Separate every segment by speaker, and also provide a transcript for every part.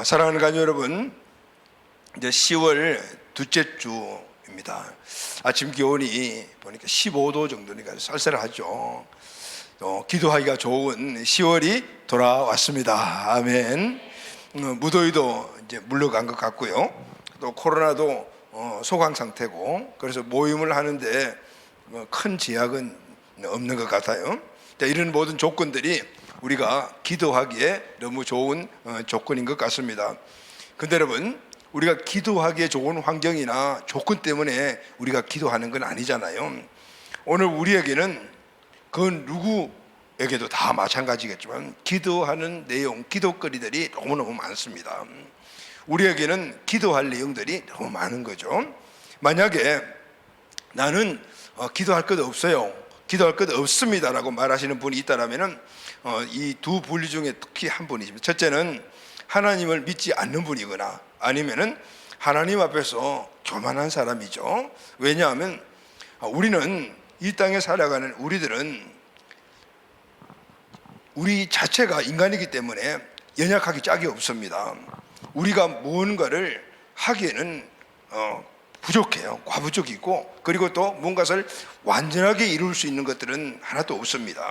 Speaker 1: 사랑하는 가족 여러분, 이제 10월 둘째 주입니다. 아침 기온이 보니까 15도 정도니까 쌀쌀하죠. 기도하기가 좋은 10월이 돌아왔습니다. 아멘. 무더위도 이제 물러간 것 같고요. 또 코로나도 소강 상태고, 그래서 모임을 하는데 큰 제약은 없는 것 같아요. 이런 모든 조건들이 우리가 기도하기에 너무 좋은 조건인 것 같습니다. 근데 여러분, 우리가 기도하기에 좋은 환경이나 조건 때문에 우리가 기도하는 건 아니잖아요. 오늘 우리에게는 그 누구에게도 다 마찬가지겠지만 기도하는 내용, 기도거리들이 너무너무 많습니다. 우리에게는 기도할 내용들이 너무 많은 거죠. 만약에 나는 기도할 것 없어요, 기도할 것 없습니다 라고 말하시는 분이 있다면 이 두 분류 중에 특히 한 분이십니다. 첫째는 하나님을 믿지 않는 분이거나 아니면은 하나님 앞에서 교만한 사람이죠. 왜냐하면 우리는 이 땅에 살아가는 우리들은 우리 자체가 인간이기 때문에 연약하기 짝이 없습니다. 우리가 무언가를 하기에는 부족해요. 과부족이고, 그리고 또 무언가를 완전하게 이룰 수 있는 것들은 하나도 없습니다.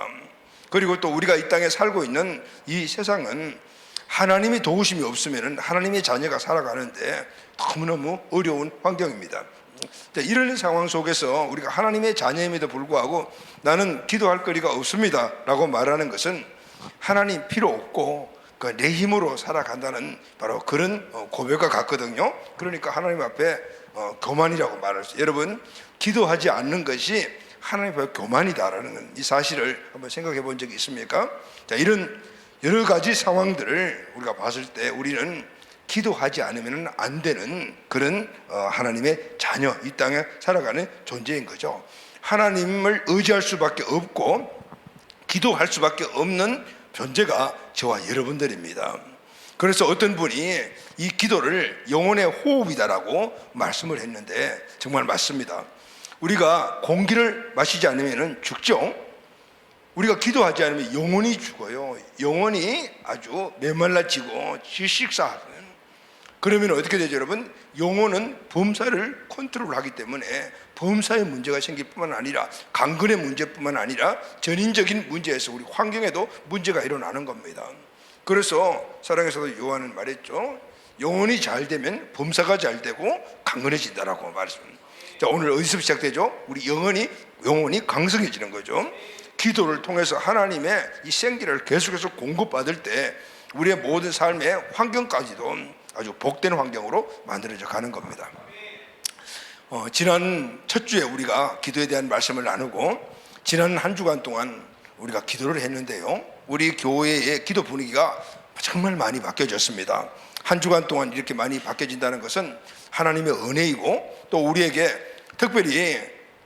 Speaker 1: 그리고 또 우리가 이 땅에 살고 있는 이 세상은 하나님의 도우심이 없으면 하나님의 자녀가 살아가는데 너무너무 어려운 환경입니다. 이런 상황 속에서 우리가 하나님의 자녀임에도 불구하고 나는 기도할 거리가 없습니다 라고 말하는 것은 하나님 필요 없고 내 힘으로 살아간다는 바로 그런 고백과 같거든요. 그러니까 하나님 앞에 교만이라고 말할 수 있어요. 여러분, 기도하지 않는 것이 하나님 앞에 교만이다라는 이 사실을 한번 생각해 본 적이 있습니까? 이런 여러 가지 상황들을 우리가 봤을 때 우리는 기도하지 않으면 안 되는 그런 하나님의 자녀, 이 땅에 살아가는 존재인 거죠. 하나님을 의지할 수밖에 없고 기도할 수밖에 없는 존재가 저와 여러분들입니다. 그래서 어떤 분이 이 기도를 영혼의 호흡이다라고 말씀을 했는데 정말 맞습니다. 우리가 공기를 마시지 않으면 죽죠. 우리가 기도하지 않으면 영혼이 죽어요. 영혼이 아주 메말라지고 질식사하는. 그러면 어떻게 되죠, 여러분? 영혼은 범사를 컨트롤하기 때문에 범사의 문제가 생길 뿐만 아니라 강건의 문제뿐만 아니라 전인적인 문제에서 우리 환경에도 문제가 일어나는 겁니다. 그래서 사랑에서도 요한은 말했죠. 영혼이 잘 되면 범사가 잘 되고 강건해진다라고 말했습니다. 자, 오늘 어디서 시작되죠? 우리 영혼이 강성해지는 거죠. 기도를 통해서 하나님의 이 생기를 계속해서 공급받을 때 우리의 모든 삶의 환경까지도 아주 복된 환경으로 만들어져 가는 겁니다. 지난 첫 주에 우리가 기도에 대한 말씀을 나누고 지난 한 주간 동안 우리가 기도를 했는데요, 우리 교회의 기도 분위기가 정말 많이 바뀌어졌습니다. 한 주간 동안 이렇게 많이 바뀌어진다는 것은 하나님의 은혜이고, 또 우리에게 특별히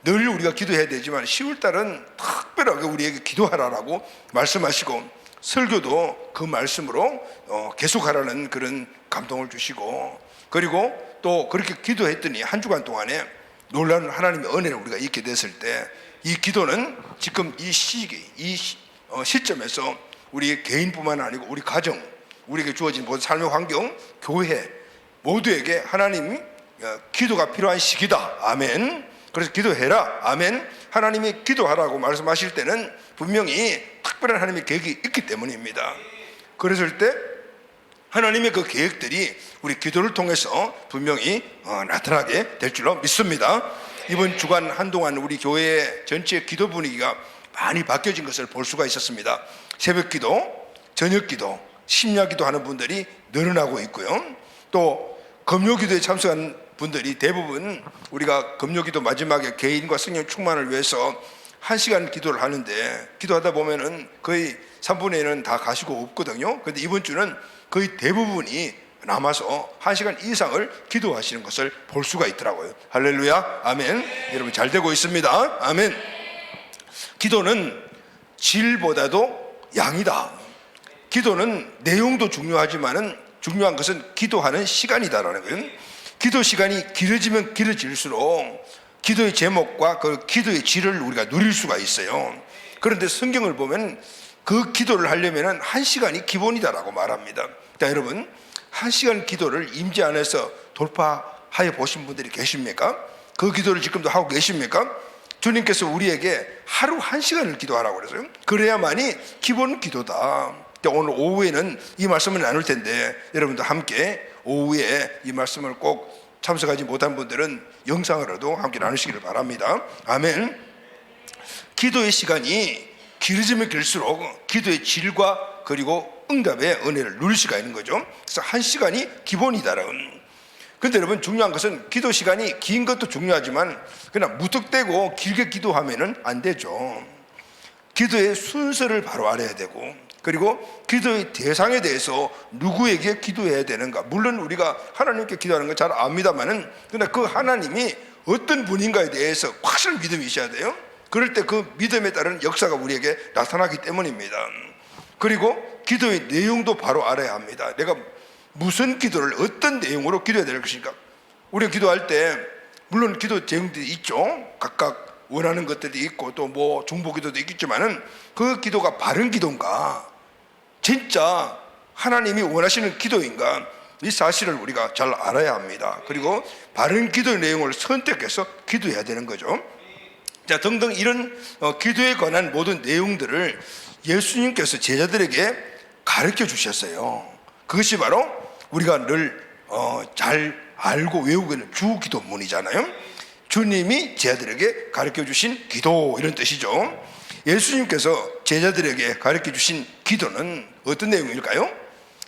Speaker 1: 늘 우리가 기도해야 되지만 10월달은 특별하게 우리에게 기도하라라고 말씀하시고 설교도 그 말씀으로 계속하라는 그런 감동을 주시고, 그리고 또 그렇게 기도했더니 한 주간 동안에 놀라운 하나님의 은혜를 우리가 잊게 됐을 때 이 기도는 지금 이 시점에서 우리 개인뿐만 아니고 우리 가정, 우리에게 주어진 모든 삶의 환경, 교회 모두에게 하나님이 기도가 필요한 시기다. 아멘. 그래서 기도해라. 아멘. 하나님이 기도하라고 말씀하실 때는 분명히 특별한 하나님의 계획이 있기 때문입니다. 그랬을 때 하나님의 그 계획들이 우리 기도를 통해서 분명히 나타나게 될 줄로 믿습니다. 이번 주간 한동안 우리 교회의 전체 기도 분위기가 많이 바뀌어진 것을 볼 수가 있었습니다. 새벽 기도, 저녁 기도, 심야 기도 하는 분들이 늘어나고 있고요. 또 금요 기도에 참석한 분들이 대부분 우리가 금요 기도 마지막에 개인과 성령 충만을 위해서 1시간 기도를 하는데, 기도하다 보면은 거의 3분의 1은 다 가시고 없거든요. 그런데 이번 주는 거의 대부분이 남아서 1시간 이상을 기도하시는 것을 볼 수가 있더라고요. 할렐루야, 아멘. 여러분 잘 되고 있습니다. 아멘. 기도는 질보다도 양이다. 기도는 내용도 중요하지만은 중요한 것은 기도하는 시간이다라는 거예요. 기도 시간이 길어지면 길어질수록 기도의 제목과 그 기도의 질을 우리가 누릴 수가 있어요. 그런데 성경을 보면 그 기도를 하려면 1시간이 기본이다라고 말합니다. 자, 여러분, 1시간 기도를 임재 안에서 돌파하여 보신 분들이 계십니까? 그 기도를 지금도 하고 계십니까? 주님께서 우리에게 하루 1시간을 기도하라고 그랬어요. 그래야만이 기본 기도다. 오늘 오후에는 이 말씀을 나눌 텐데 여러분도 함께 오후에 이 말씀을 꼭 참석하지 못한 분들은 영상으로도 함께 나누시기를 바랍니다. 아멘. 기도의 시간이 길어지면 길수록 기도의 질과 그리고 응답의 은혜를 누릴 수가 있는 거죠. 그래서 1시간이 기본이다라는. 그런데 여러분, 중요한 것은 기도 시간이 긴 것도 중요하지만 그냥 무턱대고 길게 기도하면 안 되죠. 기도의 순서를 바로 알아야 되고, 그리고 기도의 대상에 대해서 누구에게 기도해야 되는가. 물론 우리가 하나님께 기도하는 건 잘 압니다만은, 그러나 그 하나님이 어떤 분인가에 대해서 확실한 믿음이 있어야 돼요. 그럴 때 그 믿음에 따른 역사가 우리에게 나타나기 때문입니다. 그리고 기도의 내용도 바로 알아야 합니다. 내가 무슨 기도를 어떤 내용으로 기도해야 될 것인가. 우리가 기도할 때 물론 기도 내용들이 있죠. 각각 원하는 것들이 있고 또 뭐 중보 기도도 있겠지만은 그 기도가 바른 기도인가, 진짜 하나님이 원하시는 기도인가, 이 사실을 우리가 잘 알아야 합니다. 그리고 바른 기도의 내용을 선택해서 기도해야 되는 거죠. 자, 등등 이런 기도에 관한 모든 내용들을 예수님께서 제자들에게 가르쳐 주셨어요. 그것이 바로 우리가 늘 잘 알고 외우고 있는 주기도문이잖아요. 주님이 제자들에게 가르쳐 주신 기도, 이런 뜻이죠. 예수님께서 제자들에게 가르쳐 주신 기도는 어떤 내용일까요?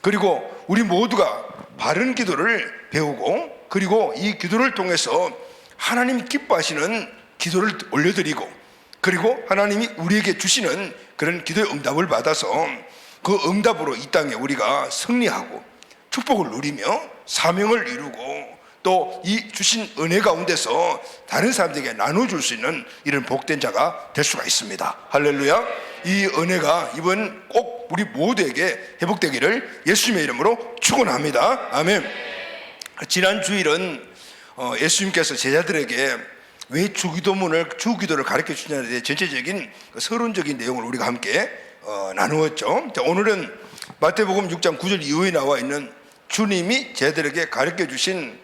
Speaker 1: 그리고 우리 모두가 바른 기도를 배우고, 그리고 이 기도를 통해서 하나님이 기뻐하시는 기도를 올려드리고, 그리고 하나님이 우리에게 주시는 그런 기도의 응답을 받아서 그 응답으로 이 땅에 우리가 승리하고 축복을 누리며 사명을 이루고 또 이 주신 은혜 가운데서 다른 사람들에게 나눠줄 수 있는 이런 복된 자가 될 수가 있습니다. 할렐루야. 이 은혜가 이번 꼭 우리 모두에게 회복되기를 예수님의 이름으로 축원합니다. 아멘. 지난 주일은 예수님께서 제자들에게 왜 주기도를 가르쳐 주냐에 대해 전체적인 서론적인 내용을 우리가 함께 나누었죠. 자, 오늘은 마태복음 6장 9절 이후에 나와 있는 주님이 제자들에게 가르쳐 주신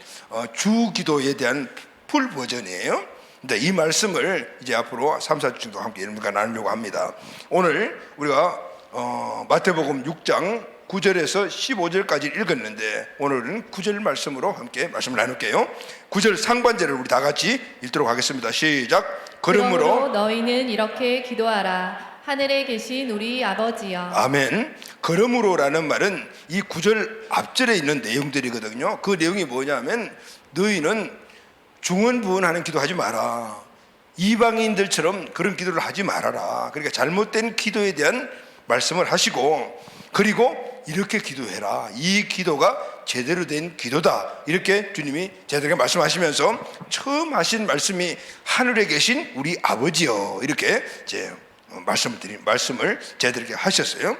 Speaker 1: 주기도에 대한 풀 버전이에요. 근데 이 말씀을 이제 앞으로 3, 4주 정도 함께 여러분과 나누려고 합니다. 오늘 우리가 마태복음 6장 9절에서 15절까지 읽었는데 오늘은 9절 말씀으로 함께 말씀을 나눌게요. 9절 상반절을 우리 다 같이 읽도록 하겠습니다. 시작. 그러므로
Speaker 2: 너희는 이렇게 기도하라. 하늘에 계신 우리 아버지여.
Speaker 1: 아멘. 그러므로라는 말은 이 9절 앞절에 있는 내용들이거든요. 그 내용이 뭐냐면 너희는 중언부언하는 기도하지 마라. 이방인들처럼 그런 기도를 하지 말아라. 그러니까 잘못된 기도에 대한 말씀을 하시고, 그리고 이렇게 기도해라. 이 기도가 제대로 된 기도다. 이렇게 주님이 제자들에게 말씀하시면서 처음 하신 말씀이 하늘에 계신 우리 아버지여, 이렇게 이제 말씀을 제자들에게 하셨어요.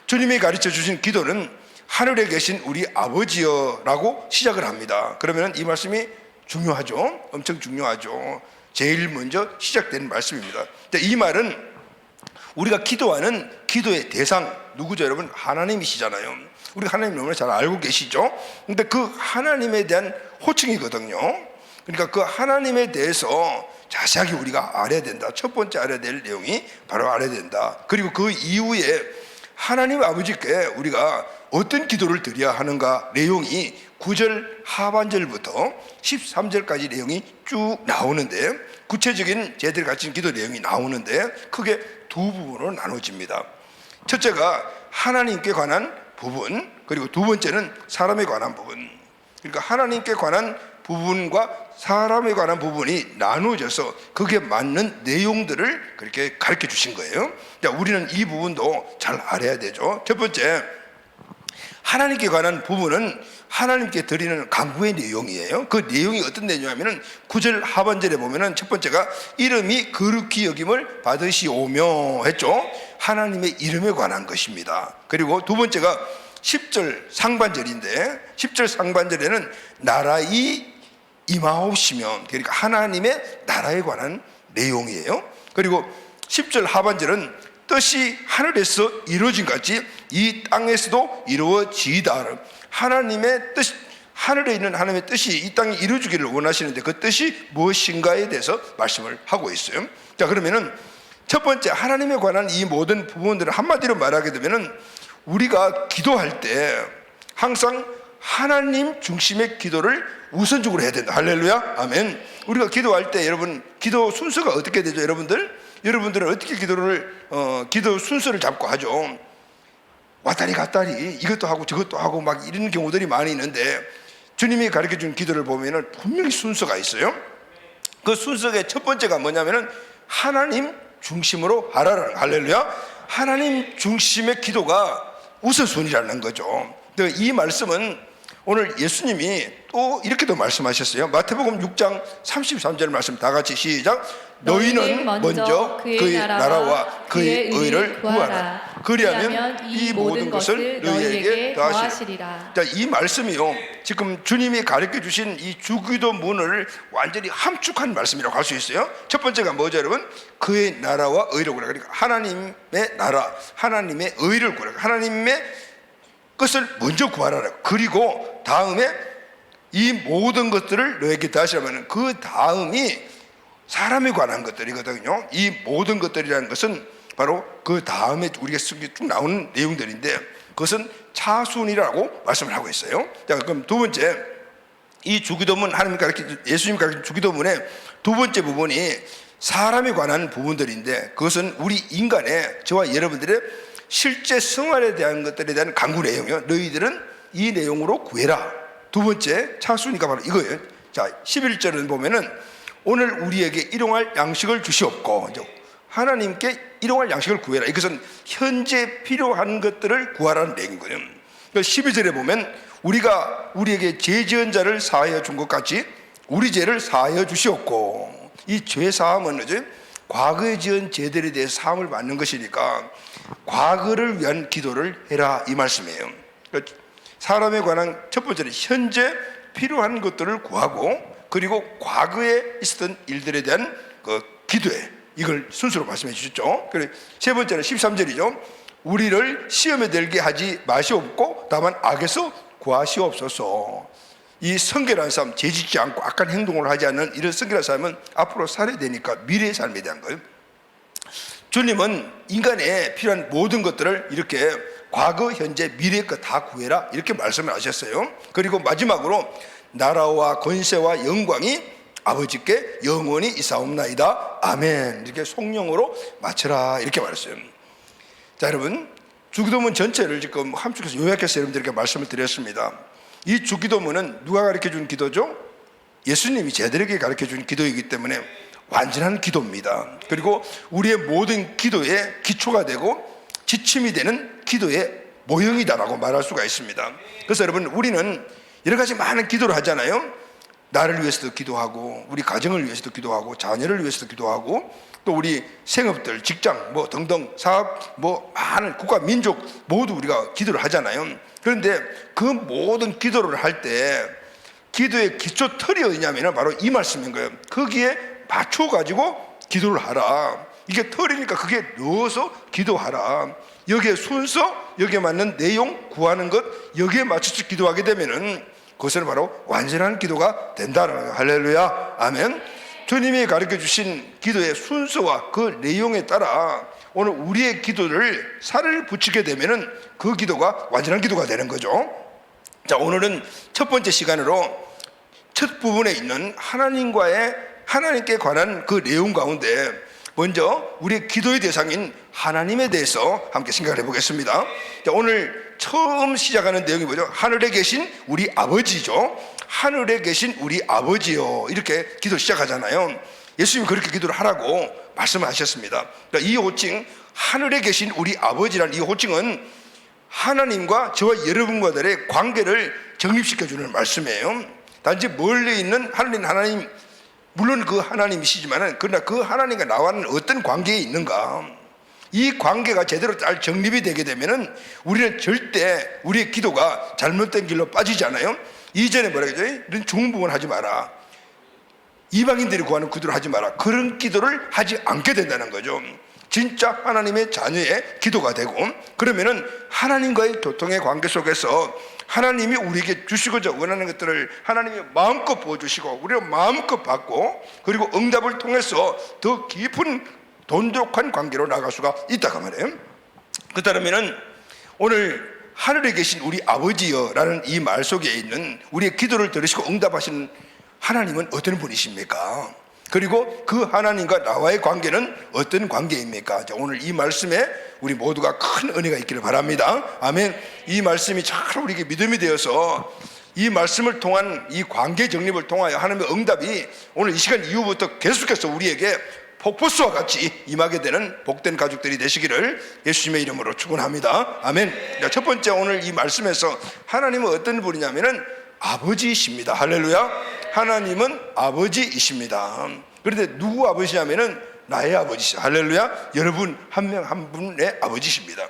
Speaker 1: 주님이 가르쳐 주신 기도는 하늘에 계신 우리 아버지여라고 시작을 합니다. 그러면 이 말씀이 중요하죠. 엄청 중요하죠. 제일 먼저 시작되는 말씀입니다. 이 말은 우리가 기도하는 기도의 대상 누구죠? 여러분, 하나님이시잖아요. 우리 하나님 너무나 잘 알고 계시죠? 근데 그 하나님에 대한 호칭이거든요. 그러니까 그 하나님에 대해서 자세하게 우리가 알아야 된다. 첫 번째 알아야 될 내용이 바로 알아야 된다. 그리고 그 이후에 하나님 아버지께 우리가 어떤 기도를 드려야 하는가 내용이 9절 하반절부터 13절까지 내용이 쭉 나오는데, 구체적인 제들이 가진 기도 내용이 나오는데 크게 두 부분으로 나눠집니다. 첫째가 하나님께 관한 부분, 그리고 두 번째는 사람에 관한 부분. 그러니까 하나님께 관한 부분과 사람에 관한 부분이 나누어져서 그게 맞는 내용들을 그렇게 가르쳐 주신 거예요. 우리는 이 부분도 잘 알아야 되죠. 첫 번째, 하나님께 관한 부분은 하나님께 드리는 간구의 내용이에요. 그 내용이 어떤 내용이냐면 9절 하반절에 보면은 첫 번째가 이름이 거룩히 여김을 받으시오며 했죠. 하나님의 이름에 관한 것입니다. 그리고 두 번째가 10절 상반절인데 10절 상반절에는 나라의 임하옵시면, 그러니까 하나님의 나라에 관한 내용이에요. 그리고 10절 하반절은 뜻이 하늘에서 이루어진 같이 이 땅에서도 이루어지이다. 하나님의 뜻, 하늘에 있는 하나님의 뜻이 이 땅에 이루어지기를 원하시는데 그 뜻이 무엇인가에 대해서 말씀을 하고 있어요. 자, 그러면은 첫 번째, 하나님에 관한 이 모든 부분들을 한마디로 말하게 되면은 우리가 기도할 때 항상 하나님 중심의 기도를 우선적으로 해야 된다. 할렐루야, 아멘. 우리가 기도할 때 여러분, 기도 순서가 어떻게 되죠? 여러분들은 어떻게 기도 순서를 잡고 하죠? 왔다리 갔다리 이것도 하고 저것도 하고 막 이런 경우들이 많이 있는데, 주님이 가르쳐준 기도를 보면은 분명히 순서가 있어요. 그 순서의 첫 번째가 뭐냐면은 하나님 중심으로 하라라는, 할렐루야, 하나님 중심의 기도가 우선순위라는 거죠. 이 말씀은 오늘 예수님이 또 이렇게도 말씀하셨어요. 마태복음 6장 33절 말씀 다 같이 시작. 너희는 먼저 그의 나라와 그의 의를 구하라. 그리하면 이 모든 것을 너희에게 더하시리라. 자, 이 말씀이요, 지금 주님이 가르쳐 주신 이 주기도문을 완전히 함축한 말씀이라고 할 수 있어요. 첫 번째가 뭐죠, 여러분? 그의 나라와 의를 구하라. 그러니까 하나님의 나라, 하나님의 의를 구하라. 하나님의 것을 먼저 구하라. 그리고 다음에 이 모든 것들을 너에게 더하시라면, 그 다음이 사람에 관한 것들이거든요. 이 모든 것들이라는 것은 바로 그 다음에 우리가 쭉 나오는 내용들인데, 그것은 차순이라고 말씀을 하고 있어요. 자, 그럼 두 번째, 이 주기도문, 예수님 가르친 주기도문의 두 번째 부분이 사람에 관한 부분들인데, 그것은 우리 인간의, 저와 여러분들의 실제 생활에 대한 것들에 대한 강구 내용이요. 너희들은 이 내용으로 구해라. 두 번째 차순위가 바로 이거예요. 자, 11절을 보면은 오늘 우리에게 일용할 양식을 주시옵고, 하나님께 일용할 양식을 구해라. 이것은 현재 필요한 것들을 구하라는 내용이거든요. 12절에 보면 우리가 우리에게 죄 지은 자를 사하여 준 것 같이 우리 죄를 사하여 주시옵고, 이 죄 사함은 이제 과거에 지은 죄들에 대해 사함을 받는 것이니까 과거를 위한 기도를 해라, 이 말씀이에요. 사람에 관한 첫 번째는 현재 필요한 것들을 구하고, 그리고 과거에 있었던 일들에 대한 그 기도에, 이걸 순서로 말씀해 주셨죠. 그리고 세 번째는 13절이죠. 우리를 시험에 들게 하지 마시옵고 다만 악에서 구하시옵소서. 이 성결한 삶, 죄짓지 않고 악한 행동을 하지 않는 이런 성결한 삶은 앞으로 살아야 되니까 미래의 삶에 대한 거예요. 주님은 인간에 필요한 모든 것들을 이렇게 과거, 현재, 미래의 것 다 구해라, 이렇게 말씀을 하셨어요. 그리고 마지막으로 나라와 권세와 영광이 아버지께 영원히 있사옵나이다, 아멘, 이렇게 송영으로 마쳐라, 이렇게 말했어요. 자, 여러분, 주기도문 전체를 지금 함축해서 요약해서 여러분들에게 말씀을 드렸습니다. 이 주기도문은 누가 가르쳐준 기도죠? 예수님이 제자들에게 가르쳐준 기도이기 때문에 완전한 기도입니다. 그리고 우리의 모든 기도의 기초가 되고 지침이 되는 기도의 모형이다라고 말할 수가 있습니다. 그래서 여러분, 우리는 여러 가지 많은 기도를 하잖아요. 나를 위해서도 기도하고, 우리 가정을 위해서도 기도하고, 자녀를 위해서도 기도하고, 또 우리 생업들, 직장 뭐 등등 사업, 뭐 많은 국가, 민족 모두 우리가 기도를 하잖아요. 그런데 그 모든 기도를 할 때 기도의 기초 틀이 어디냐면 바로 이 말씀인 거예요. 거기에 맞춰 가지고 기도를 하라. 이게 틀이니까 그게 넣어서 기도하라. 여기에 순서, 여기에 맞는 내용 구하는 것, 여기에 맞춰서 기도하게 되면은 그것은 바로 완전한 기도가 된다는 거예요. 할렐루야, 아멘. 주님이 가르쳐 주신 기도의 순서와 그 내용에 따라 오늘 우리의 기도를 살을 붙이게 되면은 그 기도가 완전한 기도가 되는 거죠. 자, 오늘은 첫 번째 시간으로 첫 부분에 있는 하나님께 관한 그 내용 가운데 먼저 우리의 기도의 대상인 하나님에 대해서 함께 생각을 해보겠습니다. 자, 오늘 처음 시작하는 내용이 뭐죠? 하늘에 계신 우리 아버지죠. 하늘에 계신 우리 아버지요, 이렇게 기도 시작하잖아요. 예수님이 그렇게 기도를 하라고 말씀을 하셨습니다. 그러니까 이 호칭, 하늘에 계신 우리 아버지라는 이 호칭은 하나님과 저와 여러분과들의 관계를 정립시켜주는 말씀이에요. 단지 멀리 있는 하나님, 물론 그 하나님이시지만, 그러나 그 하나님과 나와는 어떤 관계에 있는가, 이 관계가 제대로 잘 정립이 되게 되면은 우리는 절대 우리의 기도가 잘못된 길로 빠지지 않아요. 이전에 뭐라 그러죠? 이런 중부분 하지 마라, 이방인들이 구하는 기도를 하지 마라, 그런 기도를 하지 않게 된다는 거죠. 진짜 하나님의 자녀의 기도가 되고, 그러면은 하나님과의 교통의 관계 속에서 하나님이 우리에게 주시고자 원하는 것들을 하나님이 마음껏 부어주시고 우리가 마음껏 받고 그리고 응답을 통해서 더 깊은 돈독한 관계로 나갈 수가 있다고 말해요. 그렇다면 오늘 하늘에 계신 우리 아버지여라는 이 말 속에 있는 우리의 기도를 들으시고 응답하시는 하나님은 어떤 분이십니까? 그리고 그 하나님과 나와의 관계는 어떤 관계입니까? 자, 오늘 이 말씀에 우리 모두가 큰 은혜가 있기를 바랍니다. 아멘. 이 말씀이 잘 우리에게 믿음이 되어서 이 말씀을 통한 이 관계 정립을 통하여 하나님의 응답이 오늘 이 시간 이후부터 계속해서 우리에게 폭포수와 같이 임하게 되는 복된 가족들이 되시기를 예수님의 이름으로 축원합니다. 아멘. 자, 첫 번째 오늘 이 말씀에서 하나님은 어떤 분이냐면은 아버지이십니다. 할렐루야. 하나님은 아버지이십니다. 그런데 누구 아버지냐면은 나의 아버지시죠. 할렐루야. 여러분 한 명 한 분의 아버지십니다.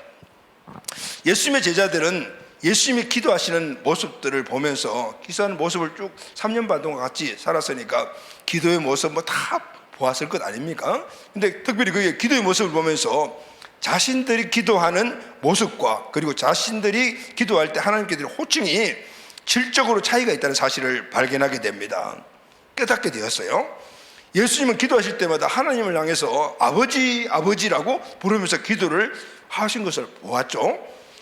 Speaker 1: 예수님의 제자들은 예수님이 기도하시는 모습들을 보면서 기도하는 모습을 쭉 3년 반 동안 같이 살았으니까 기도의 모습 뭐 다 보았을 것 아닙니까? 근데 특별히 그 기도의 모습을 보면서 자신들이 기도하는 모습과 그리고 자신들이 기도할 때 하나님께 드리는 호칭이 질적으로 차이가 있다는 사실을 발견하게 됩니다. 깨닫게 되었어요. 예수님은 기도하실 때마다 하나님을 향해서 아버지 아버지라고 부르면서 기도를 하신 것을 보았죠.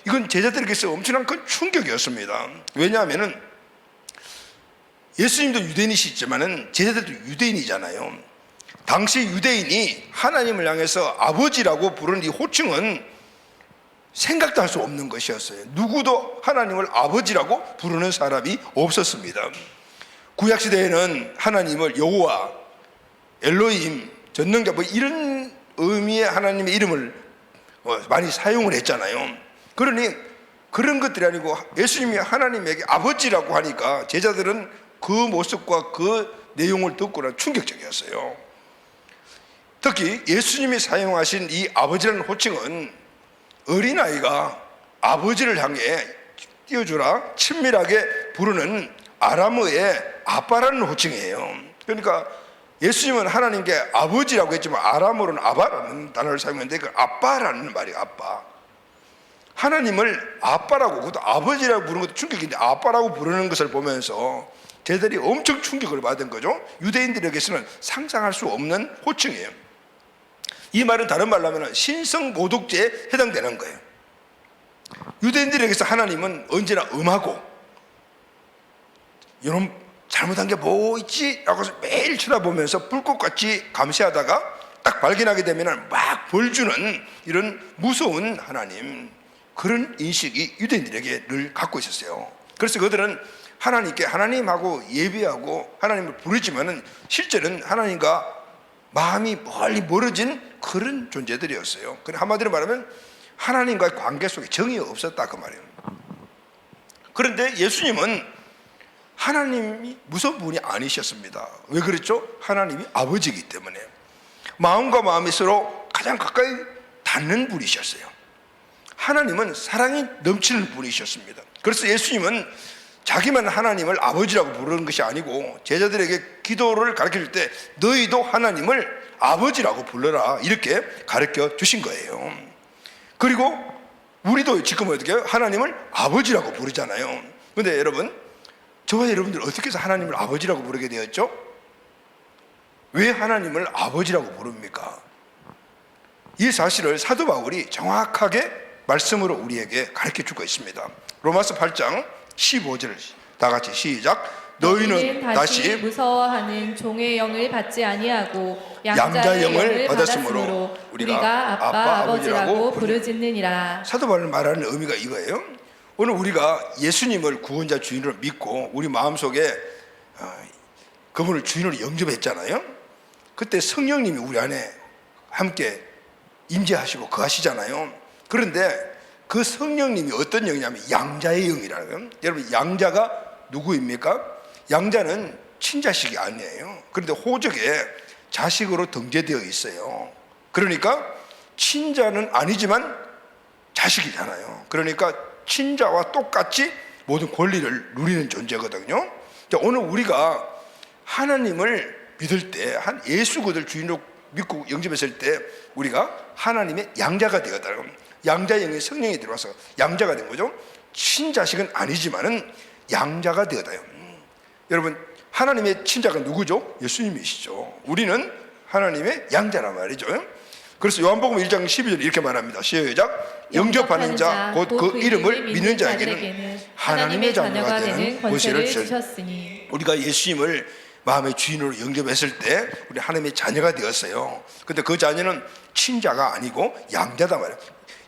Speaker 1: 이건 제자들에게서 엄청난 큰 충격이었습니다. 왜냐하면 예수님도 유대인이시지만은 제자들도 유대인이잖아요. 당시 유대인이 하나님을 향해서 아버지라고 부르는 이 호칭은 생각도 할 수 없는 것이었어요. 누구도 하나님을 아버지라고 부르는 사람이 없었습니다. 구약시대에는 하나님을 여호와, 엘로힘, 전능자 뭐 이런 의미의 하나님의 이름을 많이 사용을 했잖아요. 그러니 그런 것들이 아니고 예수님이 하나님에게 아버지라고 하니까 제자들은 그 모습과 그 내용을 듣고는 충격적이었어요. 특히 예수님이 사용하신 이 아버지라는 호칭은 어린아이가 아버지를 향해 띄워주라 친밀하게 부르는 아람어의 아빠라는 호칭이에요. 그러니까 예수님은 하나님께 아버지라고 했지만 아람어로는 아바라는 단어를 사용했는데 그 아빠라는 말이에요. 아빠. 하나님을 아빠라고, 그것도 아버지라고 부르는 것도 충격인데 아빠라고 부르는 것을 보면서 제자들이 엄청 충격을 받은 거죠. 유대인들에게서는 상상할 수 없는 호칭이에요. 이 말은 다른 말로 하면 신성모독죄에 해당되는 거예요. 유대인들에게서 하나님은 언제나 엄하고 이런 잘못한 게 뭐 있지? 라고 매일 쳐다보면서 불꽃같이 감시하다가 딱 발견하게 되면 막 벌주는 이런 무서운 하나님, 그런 인식이 유대인들에게 늘 갖고 있었어요. 그래서 그들은 하나님께 하나님하고 예배하고 하나님을 부르지만은 실제는 하나님과 마음이 멀리 멀어진 그런 존재들이었어요. 한마디로 말하면 하나님과의 관계 속에 정이 없었다 그 말이에요. 그런데 예수님은 하나님이 무서운 분이 아니셨습니다. 왜 그랬죠? 하나님이 아버지이기 때문에 마음과 마음이 서로 가장 가까이 닿는 분이셨어요. 하나님은 사랑이 넘치는 분이셨습니다. 그래서 예수님은 자기만 하나님을 아버지라고 부르는 것이 아니고 제자들에게 기도를 가르칠 때 너희도 하나님을 아버지라고 불러라 이렇게 가르쳐 주신 거예요. 그리고 우리도 지금 어떻게 해요? 하나님을 아버지라고 부르잖아요. 그런데 여러분, 저와 여러분들 어떻게 해서 하나님을 아버지라고 부르게 되었죠? 왜 하나님을 아버지라고 부릅니까? 이 사실을 사도 바울이 정확하게 말씀으로 우리에게 가르쳐 주고 있습니다. 로마서 8장 15절을 다 같이 시작. 너희는 다시
Speaker 2: 무서워하는 종의 영을 받지 아니하고
Speaker 1: 양자의 영을
Speaker 2: 영을
Speaker 1: 받았으므로
Speaker 2: 우리가 아빠 아버지라고 부르짖느니라.
Speaker 1: 사도 바울이 말하는 의미가 이거예요. 오늘 우리가 예수님을 구원자 주인으로 믿고 우리 마음속에 그분을 주인으로 영접했잖아요. 그때 성령님이 우리 안에 함께 임재하시고 거하시잖아요. 그런데 그 성령님이 어떤 영이냐면 양자의 영이라는 거예요. 여러분, 양자가 누구입니까? 양자는 친자식이 아니에요. 그런데 호적에 자식으로 등재되어 있어요. 그러니까 친자는 아니지만 자식이잖아요. 그러니까 친자와 똑같이 모든 권리를 누리는 존재거든요. 오늘 우리가 하나님을 믿을 때, 한 예수 그들 주인으로 믿고 영접했을 때 우리가 하나님의 양자가 되었다. 양자의 영이 성령이 들어와서 양자가 된 거죠. 친자식은 아니지만은 양자가 되었다요. 여러분, 하나님의 친자가 누구죠? 예수님이시죠. 우리는 하나님의 양자란 말이죠. 그래서 요한복음 1장 12절 이렇게 말합니다. 시작. 영접하는 자 곧 그 이름을 믿는 자에게는 하나님의 자녀가 되는 권세를 주셨으니. 우리가 예수님을 마음의 주인으로 영접했을 때 우리 하나님의 자녀가 되었어요. 근데 그 자녀는 친자가 아니고 양자다 말이에요.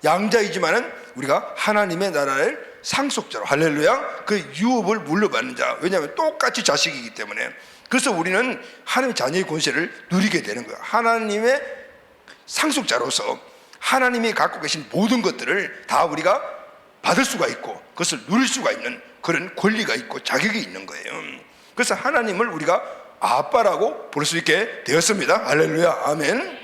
Speaker 1: 양자이지만은 우리가 하나님의 나라를 상속자로, 할렐루야, 그 유업을 물려받는 자. 왜냐하면 똑같이 자식이기 때문에. 그래서 우리는 하나님의 자녀의 권세를 누리게 되는 거예요. 하나님의 상속자로서 하나님이 갖고 계신 모든 것들을 다 우리가 받을 수가 있고 그것을 누릴 수가 있는 그런 권리가 있고 자격이 있는 거예요. 그래서 하나님을 우리가 아빠라고 부를 수 있게 되었습니다. 할렐루야, 아멘.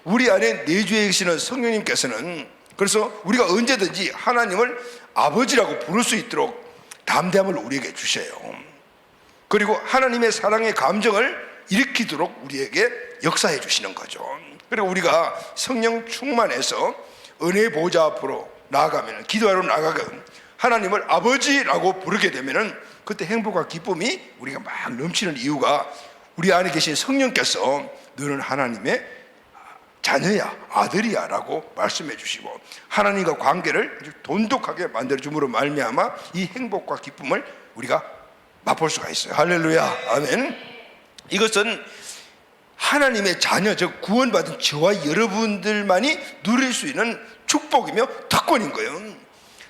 Speaker 1: 우리 안에 내주에 계시는 성령님께서는 그래서 우리가 언제든지 하나님을 아버지라고 부를 수 있도록 담대함을 우리에게 주셔요. 그리고 하나님의 사랑의 감정을 일으키도록 우리에게 역사해 주시는 거죠. 그리고 우리가 성령 충만해서 은혜 보좌 앞으로 나아가면, 기도하러 나아가면 하나님을 아버지라고 부르게 되면은 그때 행복과 기쁨이 우리가 막 넘치는 이유가 우리 안에 계신 성령께서 너는 하나님의 자녀야, 아들이야 라고 말씀해 주시고 하나님과 관계를 아주 돈독하게 만들어 줌으로 말미암아 이 행복과 기쁨을 우리가 맛볼 수가 있어요. 할렐루야, 아멘. 이것은 하나님의 자녀, 즉 구원받은 저와 여러분들만이 누릴 수 있는 축복이며 특권인 거예요.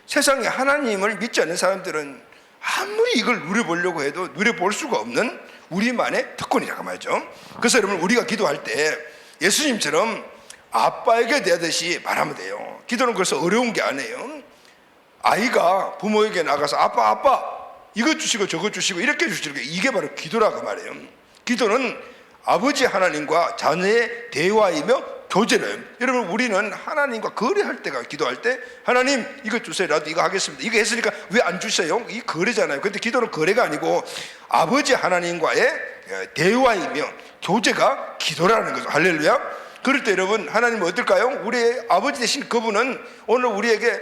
Speaker 1: 세상에 하나님을 믿지 않는 사람들은 아무리 이걸 누려보려고 해도 누려볼 수가 없는 우리만의 특권이라고 말이죠. 그래서 여러분, 우리가 기도할 때 예수님처럼 아빠에게 대하듯이 말하면 돼요. 기도는 그래서 어려운 게 아니에요. 아이가 부모에게 나가서 아빠 이것 주시고 저것 주시고 이렇게 주시는 게 이게 바로 기도라고 말해요. 기도는 아버지 하나님과 자녀의 대화이며 교제래요. 여러분, 우리는 하나님과 거래할 때가, 기도할 때 하나님 이거 주세요, 나도 이거 하겠습니다. 이거 했으니까 왜 안 주세요? 이 거래잖아요. 근데 기도는 거래가 아니고 아버지 하나님과의 대화이며 교제가 기도라는 거죠. 할렐루야. 그럴 때 여러분, 하나님은 어떨까요? 우리의 아버지 되신 그분은 오늘 우리에게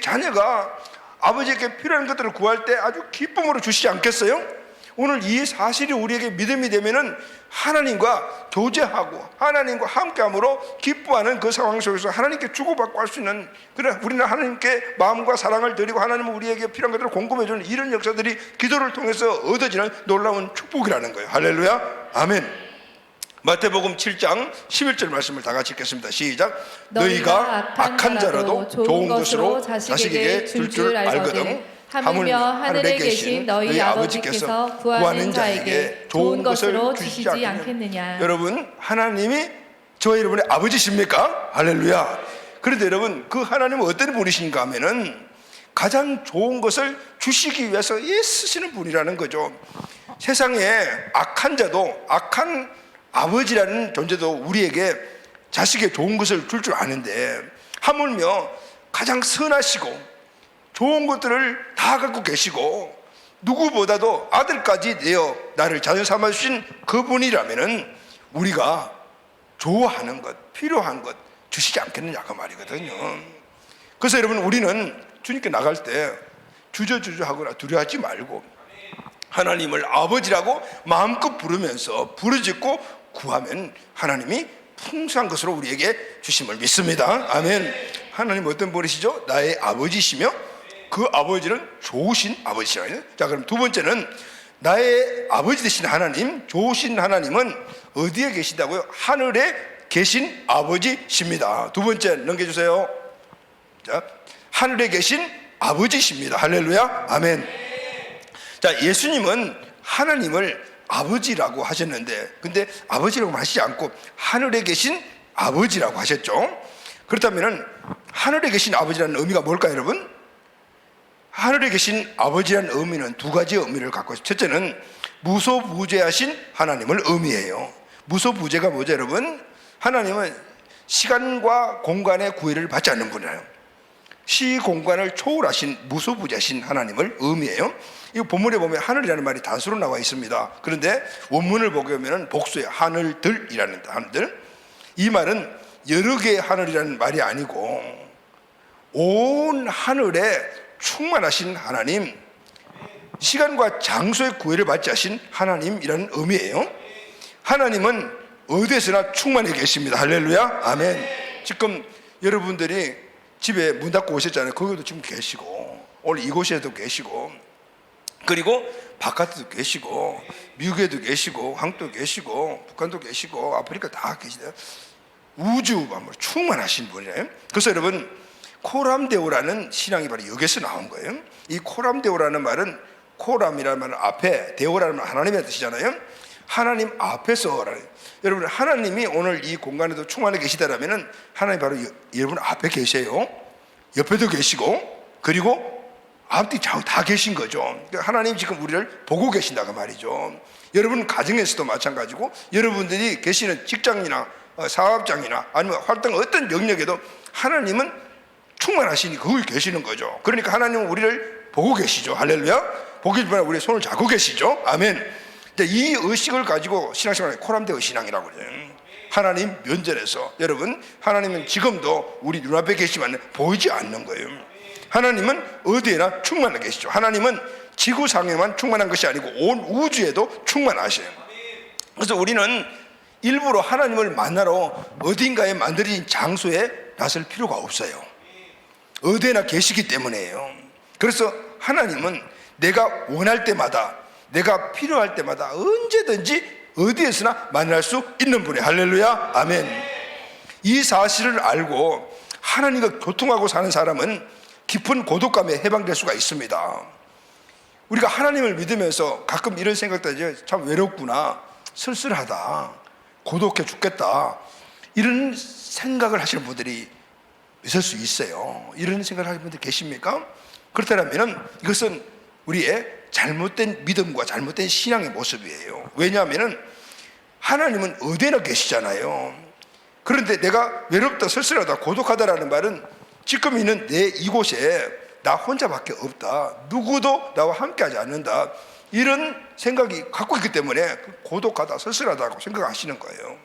Speaker 1: 자녀가 아버지에게 필요한 것들을 구할 때 아주 기쁨으로 주시지 않겠어요? 오늘 이 사실이 우리에게 믿음이 되면은 하나님과 교제하고 하나님과 함께함으로 기뻐하는 그 상황 속에서 하나님께 주고받고 할 수 있는, 그래 우리는 하나님께 마음과 사랑을 드리고 하나님은 우리에게 필요한 것들을 공급해주는 이런 역사들이 기도를 통해서 얻어지는 놀라운 축복이라는 거예요. 할렐루야, 아멘. 마태복음 7장 11절 말씀을 다 같이 읽겠습니다. 시작. 너희가 악한 자라도 좋은 것으로 자식에게 줄 줄 알거든 하물며 하늘에 계신 너희 아버지께서 구하는 자에게 좋은 것으로 주시지 않겠느냐. 여러분, 하나님이 저와 여러분의 아버지십니까? 할렐루야. 그런데 여러분, 그 하나님은 어떤 분이신가 하면은 가장 좋은 것을 주시기 위해서 애쓰시는 분이라는 거죠. 세상에 악한 자도, 악한 아버지라는 존재도 우리에게 자식의 좋은 것을 줄 줄 아는데 하물며 가장 선하시고 좋은 것들을 다 갖고 계시고 누구보다도 아들까지 내어 나를 자녀 삼아 주신 그분이라면은 우리가 좋아하는 것, 필요한 것 주시지 않겠느냐 그 말이거든요. 그래서 여러분, 우리는 주님께 나갈 때 주저하거나 두려워하지 말고 하나님을 아버지라고 마음껏 부르면서 부르짖고 구하면 하나님이 풍성한 것으로 우리에게 주심을 믿습니다. 아멘. 하나님 어떤 분이시죠? 나의 아버지시며 그 아버지는 좋으신 아버지시라요. 자, 그럼 두 번째는 나의 아버지 되신 하나님, 좋으신 하나님은 어디에 계신다고요? 하늘에 계신 아버지십니다. 두 번째 넘겨주세요. 자, 하늘에 계신 아버지십니다. 할렐루야, 아멘. 자, 예수님은 하나님을 아버지라고 하셨는데, 근데 아버지라고 하시지 않고 하늘에 계신 아버지라고 하셨죠. 그렇다면 하늘에 계신 아버지라는 의미가 뭘까요, 여러분? 하늘에 계신 아버지라는 의미는 두 가지 의미를 갖고 있어요. 첫째는 무소부재하신 하나님을 의미해요. 무소부재가 뭐죠, 여러분? 하나님은 시간과 공간의 구애를 받지 않는 분이에요. 시 공간을 초월하신 무소부재하신 하나님을 의미해요. 이 본문에 보면 하늘이라는 말이 단수로 나와 있습니다. 그런데 원문을 보게 보면 복수예요. 하늘들이라는 하늘들. 이 말은 여러 개의 하늘이라는 말이 아니고 온 하늘에 충만하신 하나님, 시간과 장소의 구애를 받지 하신 하나님이라는 의미예요. 하나님은 어디에서나 충만히 계십니다. 할렐루야, 아멘. 지금 여러분들이 집에 문 닫고 오셨잖아요. 거기도 지금 계시고, 오늘 이곳에도 계시고, 그리고 바깥에도 계시고, 미국에도 계시고, 한국도 계시고, 북한도 계시고, 아프리카 다 계시대요. 우주 만물 충만하신 분이에요. 그래서 여러분, 코람데오라는 신앙이 바로 여기서 나온 거예요. 이 코람데오라는 말은, 코람이라는 말은 앞에, 데오라는 말은 하나님의 뜻이잖아요. 하나님 앞에서, 여러분 하나님이 오늘 이 공간에도 충만히 계시다라면 하나님 바로 여러분 앞에 계세요. 옆에도 계시고, 그리고 앞뒤 좌우 다 계신 거죠. 그러니까 하나님 지금 우리를 보고 계신다고 말이죠. 여러분 가정에서도 마찬가지고, 여러분들이 계시는 직장이나 사업장이나 아니면 활동 어떤 영역에도 하나님은 충만하시니 거기 계시는 거죠. 그러니까 하나님은 우리를 보고 계시죠. 할렐루야. 보기만 우리 손을 잡고 계시죠. 아멘. 이 의식을 가지고 신앙생활에 코람데오 신앙이라고 그래요. 하나님 면전에서, 여러분 하나님은 지금도 우리 눈앞에 계시지만 보이지 않는 거예요. 하나님은 어디에나 충만하게 계시죠. 하나님은 지구상에만 충만한 것이 아니고 온 우주에도 충만하셔요. 그래서 우리는 일부러 하나님을 만나러 어딘가에 만들어진 장소에 나설 필요가 없어요. 어디에나 계시기 때문에요. 그래서 하나님은 내가 원할 때마다, 내가 필요할 때마다 언제든지 어디에서나 만날 수 있는 분이에요. 할렐루야, 아멘. 이 사실을 알고 하나님과 교통하고 사는 사람은 깊은 고독감에 해방될 수가 있습니다. 우리가 하나님을 믿으면서 가끔 이런 생각도 하죠. 참 외롭구나, 쓸쓸하다, 고독해 죽겠다, 이런 생각을 하시는 분들이 있을 수 있어요. 이런 생각을 하시는 분들 계십니까? 그렇다면 이것은 우리의 잘못된 믿음과 잘못된 신앙의 모습이에요. 왜냐하면 하나님은 어디나 계시잖아요. 그런데 내가 외롭다, 쓸쓸하다, 고독하다라는 말은 지금 있는 내 이곳에 나 혼자밖에 없다, 누구도 나와 함께하지 않는다, 이런 생각이 갖고 있기 때문에 고독하다, 쓸쓸하다고 생각하시는 거예요.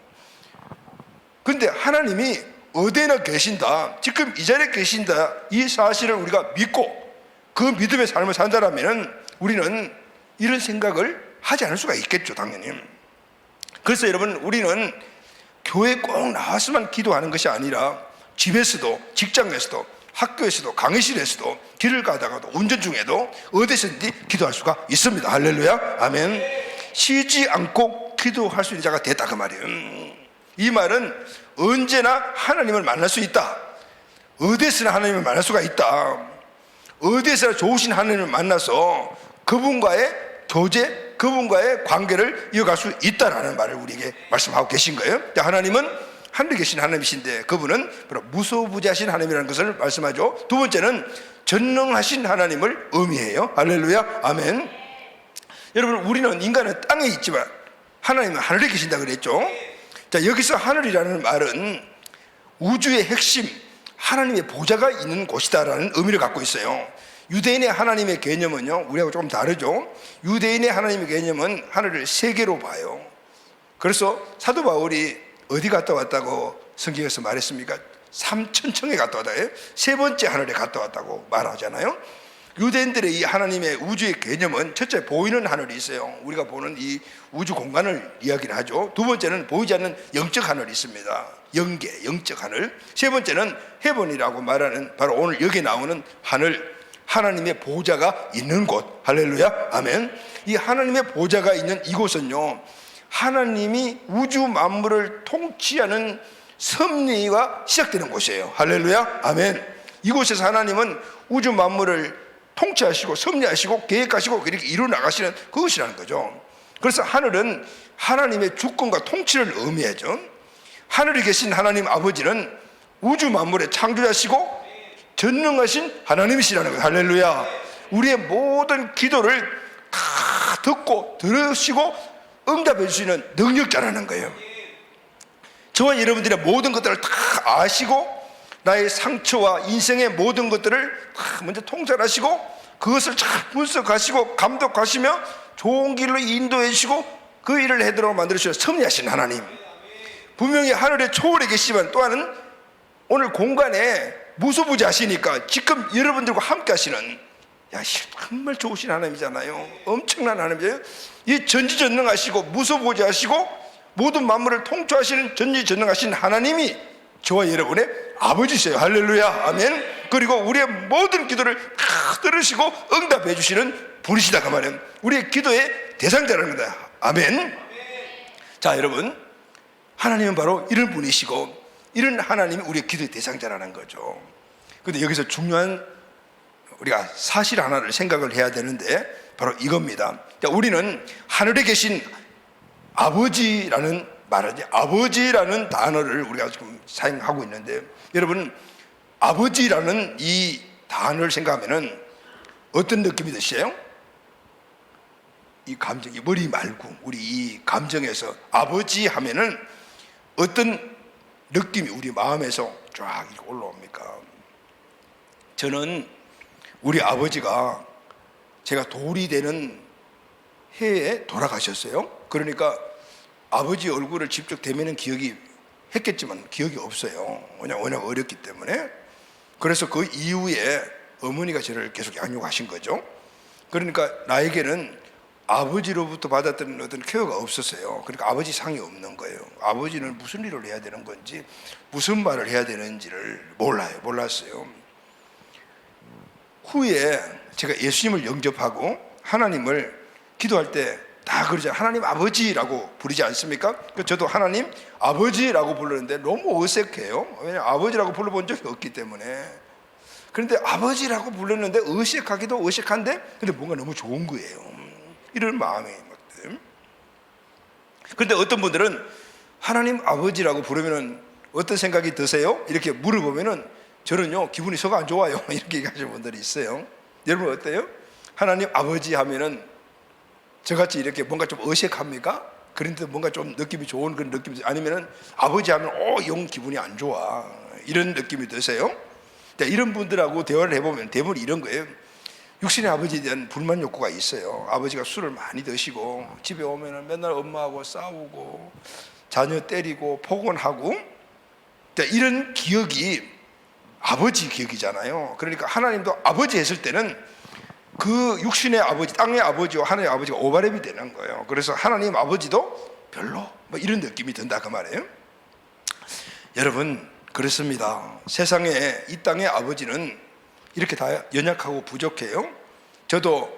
Speaker 1: 그런데 하나님이 어디나 계신다, 지금 이 자리에 계신다, 이 사실을 우리가 믿고 그 믿음의 삶을 산다라면 우리는 이런 생각을 하지 않을 수가 있겠죠, 당연히. 그래서 여러분, 우리는 교회에 꼭 나와서만 기도하는 것이 아니라 집에서도, 직장에서도, 학교에서도, 강의실에서도, 길을 가다가도, 운전 중에도 어디서든지 기도할 수가 있습니다. 할렐루야, 아멘. 쉬지 않고 기도할 수 있는 자가 됐다, 그 말이에요. 이 말은 언제나 하나님을 만날 수 있다, 어디서나 하나님을 만날 수가 있다, 어디에서나 좋으신 하나님을 만나서 그분과의 교제, 그분과의 관계를 이어갈 수 있다라는 말을 우리에게 말씀하고 계신 거예요. 하나님은 하늘에 계신 하나님이신데 그분은 바로 무소부재하신 하나님이라는 것을 말씀하죠. 두 번째는 전능하신 하나님을 의미해요. 할렐루야, 아멘. 여러분, 우리는 인간은 땅에 있지만 하나님은 하늘에 계신다 그랬죠. 자, 여기서 하늘이라는 말은 우주의 핵심, 하나님의 보좌가 있는 곳이다라는 의미를 갖고 있어요. 유대인의 하나님의 개념은요, 우리하고 조금 다르죠. 유대인의 하나님의 개념은 하늘을 세 개로 봐요. 그래서 사도 바울이 어디 갔다 왔다고 성경에서 말했습니까? 3천청에 갔다 왔다, 세 번째 하늘에 갔다 왔다고 말하잖아요. 유대인들의 이 하나님의 우주의 개념은 첫째, 보이는 하늘이 있어요. 우리가 보는 이 우주 공간을 이야기를 하죠. 두 번째는 보이지 않는 영적 하늘이 있습니다. 영계, 영적 하늘. 세 번째는 헤븐이라고 말하는 바로 오늘 여기 나오는 하늘, 하나님의 보좌가 있는 곳. 할렐루야, 아멘. 이 하나님의 보좌가 있는 이곳은요, 하나님이 우주 만물을 통치하는 섭리가 시작되는 곳이에요. 할렐루야, 아멘. 이곳에서 하나님은 우주 만물을 통치하시고 섭리하시고 계획하시고 이렇게 이루어 나가시는 그것이라는 거죠. 그래서 하늘은 하나님의 주권과 통치를 의미하죠. 하늘에 계신 하나님 아버지는 우주 만물의 창조자시고 전능하신 하나님이시라는 거예요. 할렐루야. 우리의 모든 기도를 다 듣고 들으시고 응답해 주시는 능력자라는 거예요. 저와 여러분들의 모든 것들을 다 아시고 나의 상처와 인생의 모든 것들을 다 먼저 통찰하시고 그것을 잘 분석하시고 감독하시며 좋은 길로 인도해 주시고 그 일을 해도록 만들어주시는 섭리하신 하나님. 분명히 하늘에 초월해 계시지만 또한 오늘 공간에 무소부재하시니까 지금 여러분들과 함께 하시는 야, 정말 좋으신 하나님이잖아요. 엄청난 하나님이에요. 이 전지전능하시고 무소부지하시고 모든 만물을 통치하시는 전지전능하신 하나님이 저와 여러분의 아버지세요. 할렐루야, 아멘. 그리고 우리의 모든 기도를 다 들으시고 응답해 주시는 분이시다 그 말은 우리의 기도의 대상자라는 거다. 아멘. 자, 여러분, 하나님은 바로 이런 분이시고 이런 하나님이 우리의 기도의 대상자라는 거죠. 그런데 여기서 중요한 우리가 사실 하나를 생각을 해야 되는데 바로 이겁니다. 우리는 하늘에 계신 아버지라는 말을, 아버지라는 단어를 우리가 지금 사용하고 있는데, 여러분, 아버지라는 이 단어를 생각하면은 어떤 느낌이 드세요? 이 감정이 머리 말고 우리 이 감정에서 아버지 하면은 어떤 느낌이 우리 마음에서 쫙 이렇게 올라옵니까? 저는 우리 아버지가 제가 돌이 되는 해에 돌아가셨어요. 그러니까 아버지 얼굴을 직접 대면은 기억이 했겠지만 기억이 없어요. 워낙 어렸기 때문에. 그래서 그 이후에 어머니가 저를 계속 양육하신 거죠. 그러니까 나에게는 아버지로부터 받았던 어떤 케어가 없었어요. 그러니까 아버지 상이 없는 거예요. 아버지는 무슨 일을 해야 되는 건지, 무슨 말을 해야 되는지를 몰랐어요. 후에 제가 예수님을 영접하고 하나님을 기도할 때 다 그러잖아요. 하나님 아버지라고 부르지 않습니까? 저도 하나님 아버지라고 부르는데 너무 어색해요. 왜냐하면 아버지라고 불러본 적이 없기 때문에. 그런데 아버지라고 불렀는데 어색하기도 어색한데 근데 뭔가 너무 좋은 거예요. 이런 마음이. 그런데 어떤 분들은 하나님 아버지라고 부르면 어떤 생각이 드세요? 이렇게 물어보면은 저는요 기분이 썩 안 좋아요. 이렇게 얘기하시는 분들이 있어요. 여러분 어때요? 하나님 아버지 하면은 저같이 이렇게 뭔가 좀 어색합니까? 그런데 뭔가 좀 느낌이 좋은 그런 느낌이, 아니면은 아버지 하면 영 기분이 안 좋아 이런 느낌이 드세요? 이런 분들하고 대화를 해보면 대부분 이런 거예요. 육신의 아버지에 대한 불만 욕구가 있어요. 아버지가 술을 많이 드시고 집에 오면은 맨날 엄마하고 싸우고 자녀 때리고 폭언하고, 이런 기억이 아버지 기억이잖아요. 그러니까 하나님도 아버지 했을 때는 그 육신의 아버지, 땅의 아버지와 하나님의 아버지가 오버랩이 되는 거예요. 그래서 하나님 아버지도 별로 뭐 이런 느낌이 든다 그 말이에요. 여러분 그렇습니다. 세상에 이 땅의 아버지는 이렇게 다 연약하고 부족해요. 저도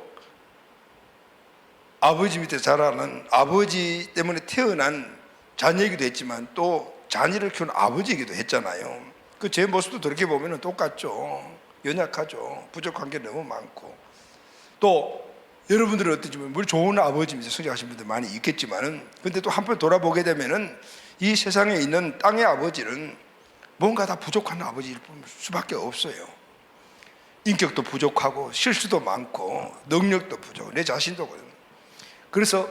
Speaker 1: 아버지 밑에 자라는 아버지 때문에 태어난 자녀이기도 했지만 또 자녀를 키운 아버지이기도 했잖아요. 그 제 모습도 그렇게 보면 똑같죠. 연약하죠. 부족한 게 너무 많고. 또 여러분들은 어떤지 물론 좋은 아버지입니다. 성장하신 분들 많이 있겠지만은, 근데 또 한번 돌아보게 되면은 이 세상에 있는 땅의 아버지는 뭔가 다 부족한 아버지일 수밖에 없어요. 인격도 부족하고 실수도 많고 능력도 부족, 내 자신도 그래요. 그래서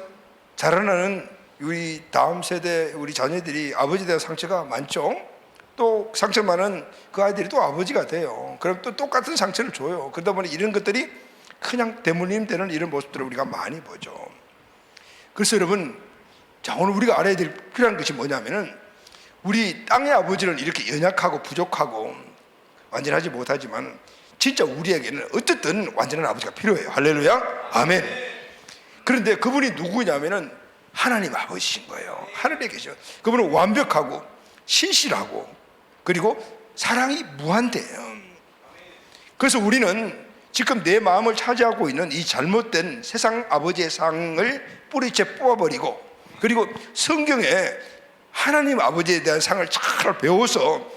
Speaker 1: 자라나는 우리 다음 세대 우리 자녀들이 아버지에 대한 상처가 많죠. 또 상처 많은 그 아이들이 또 아버지가 돼요. 그럼 또 똑같은 상처를 줘요. 그러다 보니 이런 것들이 그냥 대물림 되는 이런 모습들을 우리가 많이 보죠. 그래서 여러분, 자, 오늘 우리가 알아야 될 필요한 것이 뭐냐면은 우리 땅의 아버지는 이렇게 연약하고 부족하고 완전하지 못하지만 진짜 우리에게는 어쨌든 완전한 아버지가 필요해요. 할렐루야, 아멘. 그런데 그분이 누구냐면은 하나님 아버지신 거예요. 하늘에 계셔. 그분은 완벽하고 신실하고 그리고 사랑이 무한대요. 그래서 우리는 지금 내 마음을 차지하고 있는 이 잘못된 세상 아버지의 상을 뿌리채 뽑아버리고, 그리고 성경에 하나님 아버지에 대한 상을 잘 배워서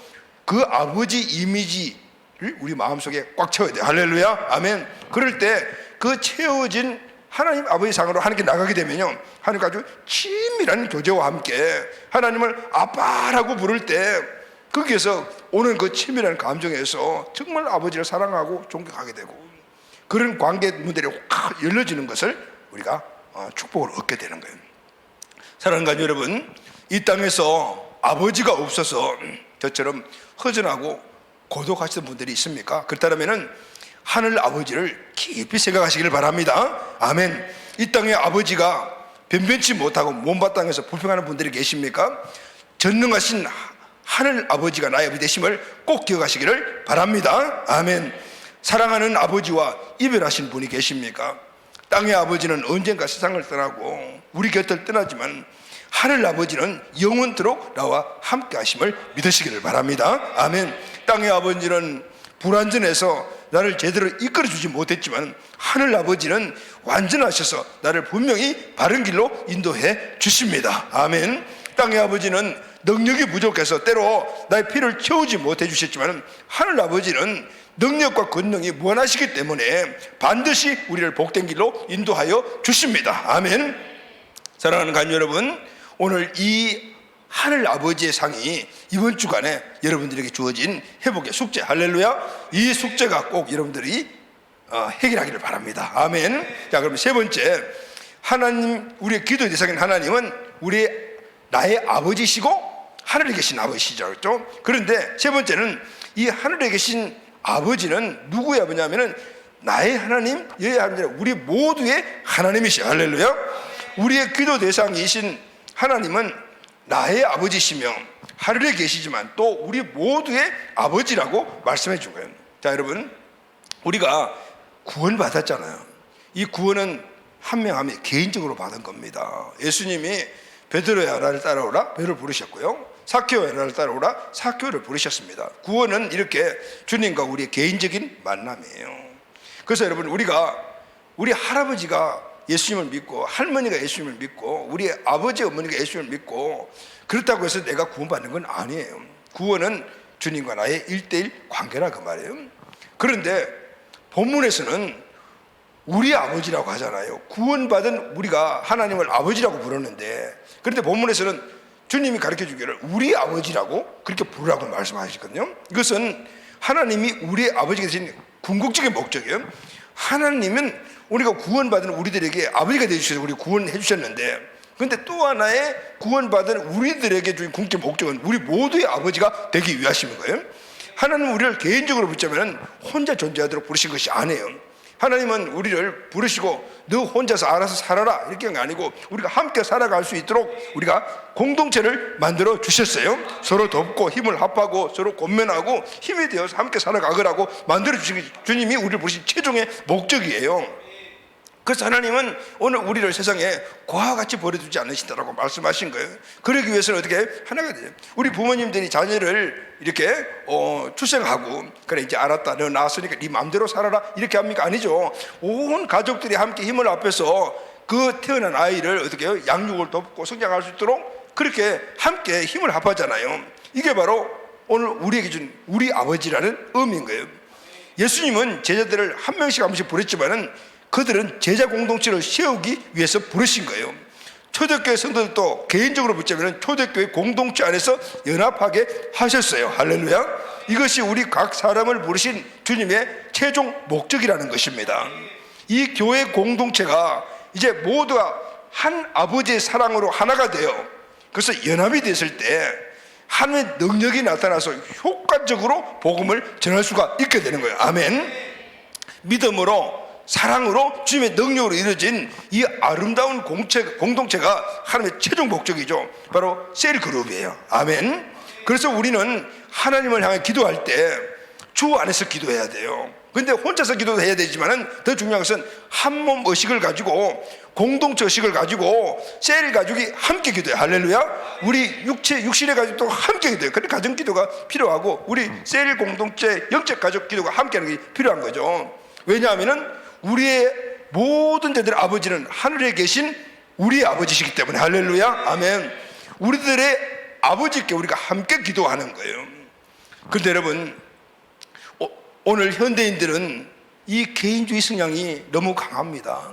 Speaker 1: 그 아버지 이미지를 우리 마음속에 꽉 채워야 돼요. 할렐루야, 아멘. 그럴 때 그 채워진 하나님 아버지 상으로 하나님께 나가게 되면요, 하나님과 아주 친밀한 교제와 함께 하나님을 아빠라고 부를 때 거기에서 오는 그 친밀한 감정에서 정말 아버지를 사랑하고 존경하게 되고 그런 관계 문들이 확 열려지는 것을 우리가 축복을 얻게 되는 거예요. 사랑하는 가족 여러분, 이 땅에서 아버지가 없어서 저처럼 허전하고 고독하시던 분들이 있습니까? 그렇다면 하늘 아버지를 깊이 생각하시기를 바랍니다. 아멘. 이 땅의 아버지가 변변치 못하고 몸바 땅에서 불평하는 분들이 계십니까? 전능하신 하늘 아버지가 나의 아버지 되심을 꼭 기억하시기를 바랍니다. 아멘. 사랑하는 아버지와 이별하신 분이 계십니까? 땅의 아버지는 언젠가 세상을 떠나고 우리 곁을 떠나지만 하늘 아버지는 영원토록 나와 함께 하심을 믿으시기를 바랍니다. 아멘. 땅의 아버지는 불완전해서 나를 제대로 이끌어 주지 못했지만 하늘 아버지는 완전하셔서 나를 분명히 바른 길로 인도해 주십니다. 아멘. 땅의 아버지는 능력이 부족해서 때로 나의 피를 채우지 못해 주셨지만 하늘 아버지는 능력과 권능이 무한하시기 때문에 반드시 우리를 복된 길로 인도하여 주십니다. 아멘. 사랑하는 간 여러분, 오늘 이 하늘 아버지의 상이 이번 주간에 여러분들에게 주어진 회복의 숙제, 할렐루야, 이 숙제가 꼭 여러분들이 해결하기를 바랍니다. 아멘. 자, 그럼 세 번째, 하나님, 우리의 기도의 대상인 하나님은 나의 아버지시고 하늘에 계신 아버지시죠, 그렇죠? 그런데 세 번째는 이 하늘에 계신 아버지는 누구의 아버지냐면은 나의 하나님, 여의 하나님, 우리 모두의 하나님이시죠. 할렐루야. 우리의 기도 대상이신 하나님은 나의 아버지시며 하늘에 계시지만 또 우리 모두의 아버지라고 말씀해 준 거예요. 자, 여러분, 우리가 구원 받았잖아요. 이 구원은 한 명 한 명 개인적으로 받은 겁니다. 예수님이 베드로야 나를 따라오라 베드로를 부르셨고요, 사케오야 나를 따라오라 사케오를 부르셨습니다. 구원은 이렇게 주님과 우리의 개인적인 만남이에요. 그래서 여러분, 우리 할아버지가 예수님을 믿고 할머니가 예수님을 믿고 우리 아버지 어머니가 예수님을 믿고 그렇다고 해서 내가 구원받는 건 아니에요. 구원은 주님과 나의 1:1 관계라 그 말이에요. 그런데 본문에서는 우리 아버지라고 하잖아요. 구원받은 우리가 하나님을 아버지라고 부르는데, 그런데 본문에서는 주님이 가르쳐 주기를 우리 아버지라고 그렇게 부르라고 말씀하시거든요. 이것은 하나님이 우리 아버지가 되신 궁극적인 목적이에요. 하나님은 우리가 구원받은 우리들에게 아버지가 되주셔서 우리 구원해 주셨는데, 그런데 또 하나의 구원받은 우리들에게 주신 궁극적 목적은 우리 모두의 아버지가 되기 위하심인 거예요. 하나님은 우리를 개인적으로 붙자면 혼자 존재하도록 부르신 것이 아니에요. 하나님은 우리를 부르시고 너 혼자서 알아서 살아라 이렇게 한 게 아니고 우리가 함께 살아갈 수 있도록 우리가 공동체를 만들어 주셨어요. 서로 돕고 힘을 합하고 서로 권면하고 힘이 되어서 함께 살아가거라고 만들어 주신 게 주님이 우리를 부르신 최종의 목적이에요. 그래서 하나님은 오늘 우리를 세상에 고와 같이 버려두지 않으신다라고 말씀하신 거예요. 그러기 위해서는 어떻게 하나가 돼요. 우리 부모님들이 자녀를 이렇게 출생하고 그래 이제 알았다 너 낳았으니까 네 마음대로 살아라 이렇게 합니까? 아니죠. 온 가족들이 함께 힘을 합해서 그 태어난 아이를 어떻게 해요? 양육을 돕고 성장할 수 있도록 그렇게 함께 힘을 합하잖아요. 이게 바로 오늘 우리에게 준 우리 아버지라는 의미인 거예요. 예수님은 제자들을 한 명씩 한 명씩 부르지만은 그들은 제자 공동체를 세우기 위해서 부르신 거예요. 초대교회 성도들도 개인적으로 붙자면 초대교회 공동체 안에서 연합하게 하셨어요. 할렐루야. 이것이 우리 각 사람을 부르신 주님의 최종 목적이라는 것입니다. 이 교회 공동체가 이제 모두가 한 아버지의 사랑으로 하나가 되어 그래서 연합이 됐을 때 하나님의 능력이 나타나서 효과적으로 복음을 전할 수가 있게 되는 거예요. 아멘. 믿음으로 사랑으로 주님의 능력으로 이루어진 이 아름다운 공동체가 하나님의 최종 목적이죠. 바로 셀그룹이에요. 아멘. 그래서 우리는 하나님을 향해 기도할 때 주 안에서 기도해야 돼요. 근데 혼자서 기도도 해야 되지만은 더 중요한 것은 한 몸 의식을 가지고 공동체 의식을 가지고 셀 가족이 함께 기도해요. 할렐루야. 우리 육신의 가족도 함께 기도해요. 그런데 가정 기도가 필요하고 우리 셀 공동체 영적 가족 기도가 함께하는 게 필요한 거죠. 왜냐하면은 우리의 모든 자들의 아버지는 하늘에 계신 우리의 아버지시기 때문에 할렐루야. 아멘. 우리들의 아버지께 우리가 함께 기도하는 거예요. 그런데 여러분, 오늘 현대인들은 이 개인주의 성향이 너무 강합니다.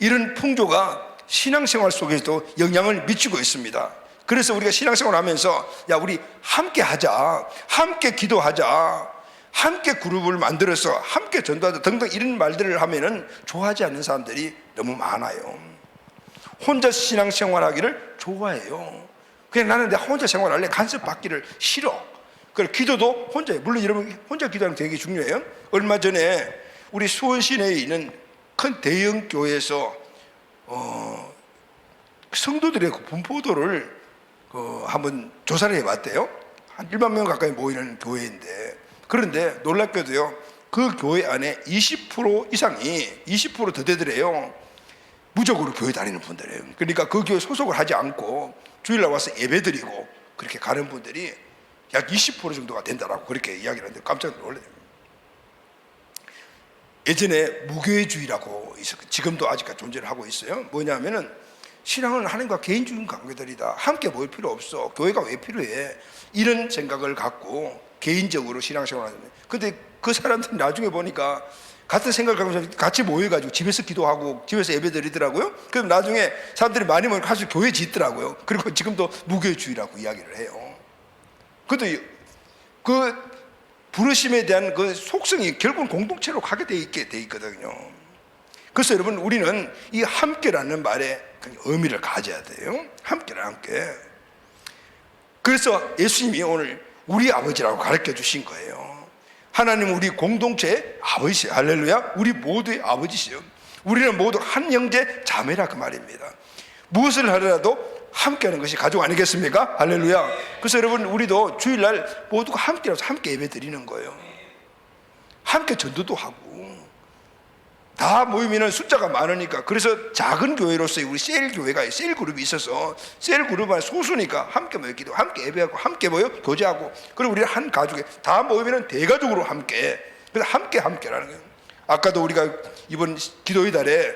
Speaker 1: 이런 풍조가 신앙생활 속에서도 영향을 미치고 있습니다. 그래서 우리가 신앙생활을 하면서 야 우리 함께 하자, 함께 기도하자, 함께 그룹을 만들어서 함께 전도하자 등등 이런 말들을 하면은 좋아하지 않는 사람들이 너무 많아요. 혼자 신앙생활하기를 좋아해요. 그냥 나는 내가 혼자 생활할래, 간섭받기를 싫어. 그래 기도도 혼자 해. 물론 여러분 혼자 기도하는 게 되게 중요해요. 얼마 전에 우리 수원 시내에 있는 큰 대형 교회에서 성도들의 분포도를 한번 조사를 해봤대요. 한 1만 명 가까이 모이는 교회인데, 그런데 놀랍게도요 그 교회 안에 20% 이상이 20%더 되더래요. 무적으로 교회 다니는 분들이에요. 그러니까 그 교회 소속을 하지 않고 주일날 와서 예배드리고 그렇게 가는 분들이 약 20% 정도가 된다라고 그렇게 이야기를 하는데 깜짝 놀라요. 예전에 무교회주의라고 있었고 지금도 아직까지 존재를 하고 있어요. 뭐냐면은 신앙은 하나님과 개인적인 관계들이다. 함께 모일 필요 없어. 교회가 왜 필요해? 이런 생각을 갖고 개인적으로 신앙생활을 하는데, 근데 그 사람들이 나중에 보니까 같은 생각을 갖고 같이 모여가지고 집에서 기도하고 집에서 예배 드리더라고요. 그럼 나중에 사람들이 많이 모이면 가서 교회 짓더라고요. 그리고 지금도 무교회주의라고 이야기를 해요. 근데 그 부르심에 대한 그 속성이 결국은 공동체로 가게 돼 있거든요. 그래서 여러분, 우리는 이 함께라는 말에 의미를 가져야 돼요. 함께라, 함께. 그래서 예수님이 오늘 우리 아버지라고 가르쳐 주신 거예요. 하나님은 우리 공동체의 아버지세요. 할렐루야. 우리 모두의 아버지세요. 우리는 모두 한 형제 자매라 그 말입니다. 무엇을 하더라도 함께하는 것이 가족 아니겠습니까? 할렐루야. 그래서 여러분, 우리도 주일날 모두가 함께라서 함께 예배 드리는 거예요. 함께 전도도 하고. 다 모이면 숫자가 많으니까. 그래서 작은 교회로서의 우리 셀 교회가 셀 그룹이 있어서 셀 그룹 안에 소수니까 함께 모여 기도, 함께 예배하고, 함께 모여 교제하고, 그리고 우리 한 가족에 다 모이면 대가족으로 함께. 그래서 함께라는 거예요. 아까도 우리가 이번 기도의 달에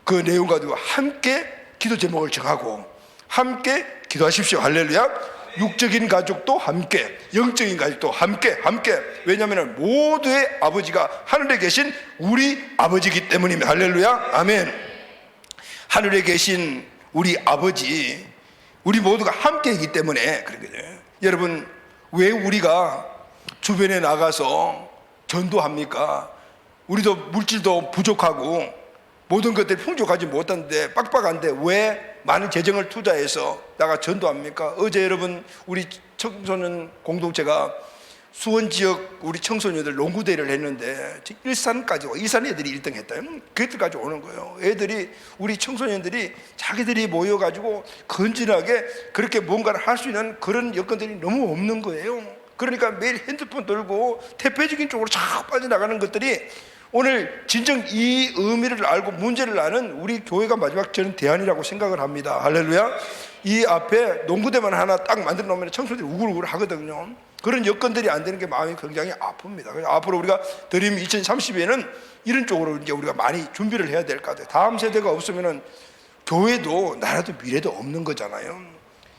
Speaker 1: 그 내용 가지고 함께 기도 제목을 정하고 함께 기도하십시오. 할렐루야. 육적인 가족도 함께, 영적인 가족도 함께. 왜냐하면 모두의 아버지가 하늘에 계신 우리 아버지이기 때문입니다. 할렐루야. 아멘. 하늘에 계신 우리 아버지, 우리 모두가 함께이기 때문에 그런 거죠. 여러분, 왜 우리가 주변에 나가서 전도합니까? 우리도 물질도 부족하고 모든 것들이 풍족하지 못한데, 빡빡한데 왜 많은 재정을 투자해서 나가 전도합니까? 어제 여러분, 우리 청소년 공동체가 수원 지역 우리 청소년들 농구대회를 했는데 일산까지 일산 애들이 1등 했다. 그들까지 오는 거예요. 애들이, 우리 청소년들이 자기들이 모여가지고 건진하게 그렇게 뭔가를 할 수 있는 그런 여건들이 너무 없는 거예요. 그러니까 매일 핸드폰 들고 대표적인 쪽으로 자꾸 빠져나가는 것들이 오늘 진정 이 의미를 알고 문제를 아는 우리 교회가 마지막 저는 대안이라고 생각을 합니다. 할렐루야. 이 앞에 농구대만 하나 딱 만들어 놓으면 청소년들이 우글우글 하거든요. 그런 여건들이 안 되는 게 마음이 굉장히 아픕니다. 그래서 앞으로 우리가 드림 2030에는 이런 쪽으로 이제 우리가 많이 준비를 해야 될 것 같아요. 다음 세대가 없으면은 교회도 나라도 미래도 없는 거잖아요.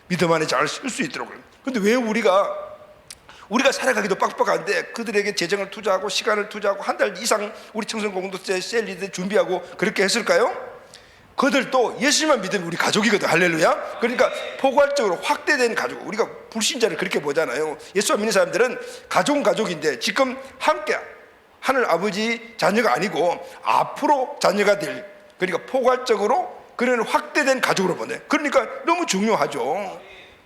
Speaker 1: 믿음 안에 잘 쓸 수 있도록. 근데 왜 우리가 살아가기도 빡빡한데 그들에게 재정을 투자하고 시간을 투자하고 한 달 이상 우리 청소년 공동체 셀리드 준비하고 그렇게 했을까요? 그들도 예수님만 믿으면 우리 가족이거든. 할렐루야. 그러니까 포괄적으로 확대된 가족, 우리가 불신자를 그렇게 보잖아요. 예수와 믿는 사람들은 가족은 가족인데 지금 함께 하늘 아버지 자녀가 아니고 앞으로 자녀가 될, 그러니까 포괄적으로 그런 확대된 가족으로 보네. 그러니까 너무 중요하죠.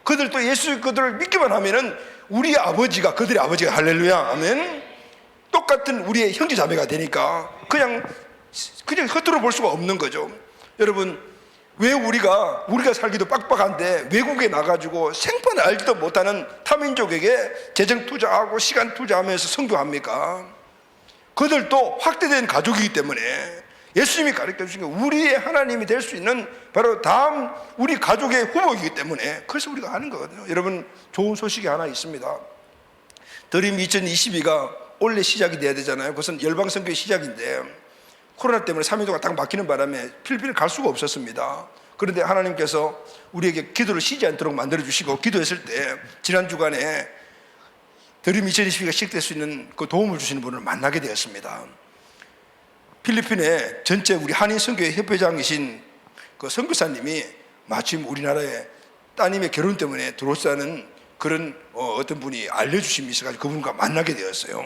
Speaker 1: 그들도 예수 그들을 믿기만 하면은 우리 아버지가 그들의 아버지가, 할렐루야, 아멘. 똑같은 우리의 형제 자매가 되니까 그냥 겉으로 볼 수가 없는 거죠. 여러분, 왜 우리가 살기도 빡빡한데 외국에 나가지고 생판 알지도 못하는 타민족에게 재정 투자하고 시간 투자하면서 선교합니까? 그들도 확대된 가족이기 때문에 예수님이 가르쳐 주신 게 우리의 하나님이 될 수 있는 바로 다음 우리 가족의 후보이기 때문에 그래서 우리가 하는 거거든요. 여러분, 좋은 소식이 하나 있습니다. 드림 2022가 올해 시작이 돼야 되잖아요. 그것은 열방선교의 시작인데 코로나 때문에 3년 동안 딱 막히는 바람에 필리핀을 갈 수가 없었습니다. 그런데 하나님께서 우리에게 기도를 쉬지 않도록 만들어 주시고 기도했을 때 지난 주간에 드림 2022가 시작될 수 있는 그 도움을 주시는 분을 만나게 되었습니다. 필리핀의 전체 우리 한인 선교회 협회장이신 그 선교사님이 마침 우리나라에 따님의 결혼 때문에 들어오자는 그런 어떤 분이 알려주신 있어가지고 그분과 만나게 되었어요.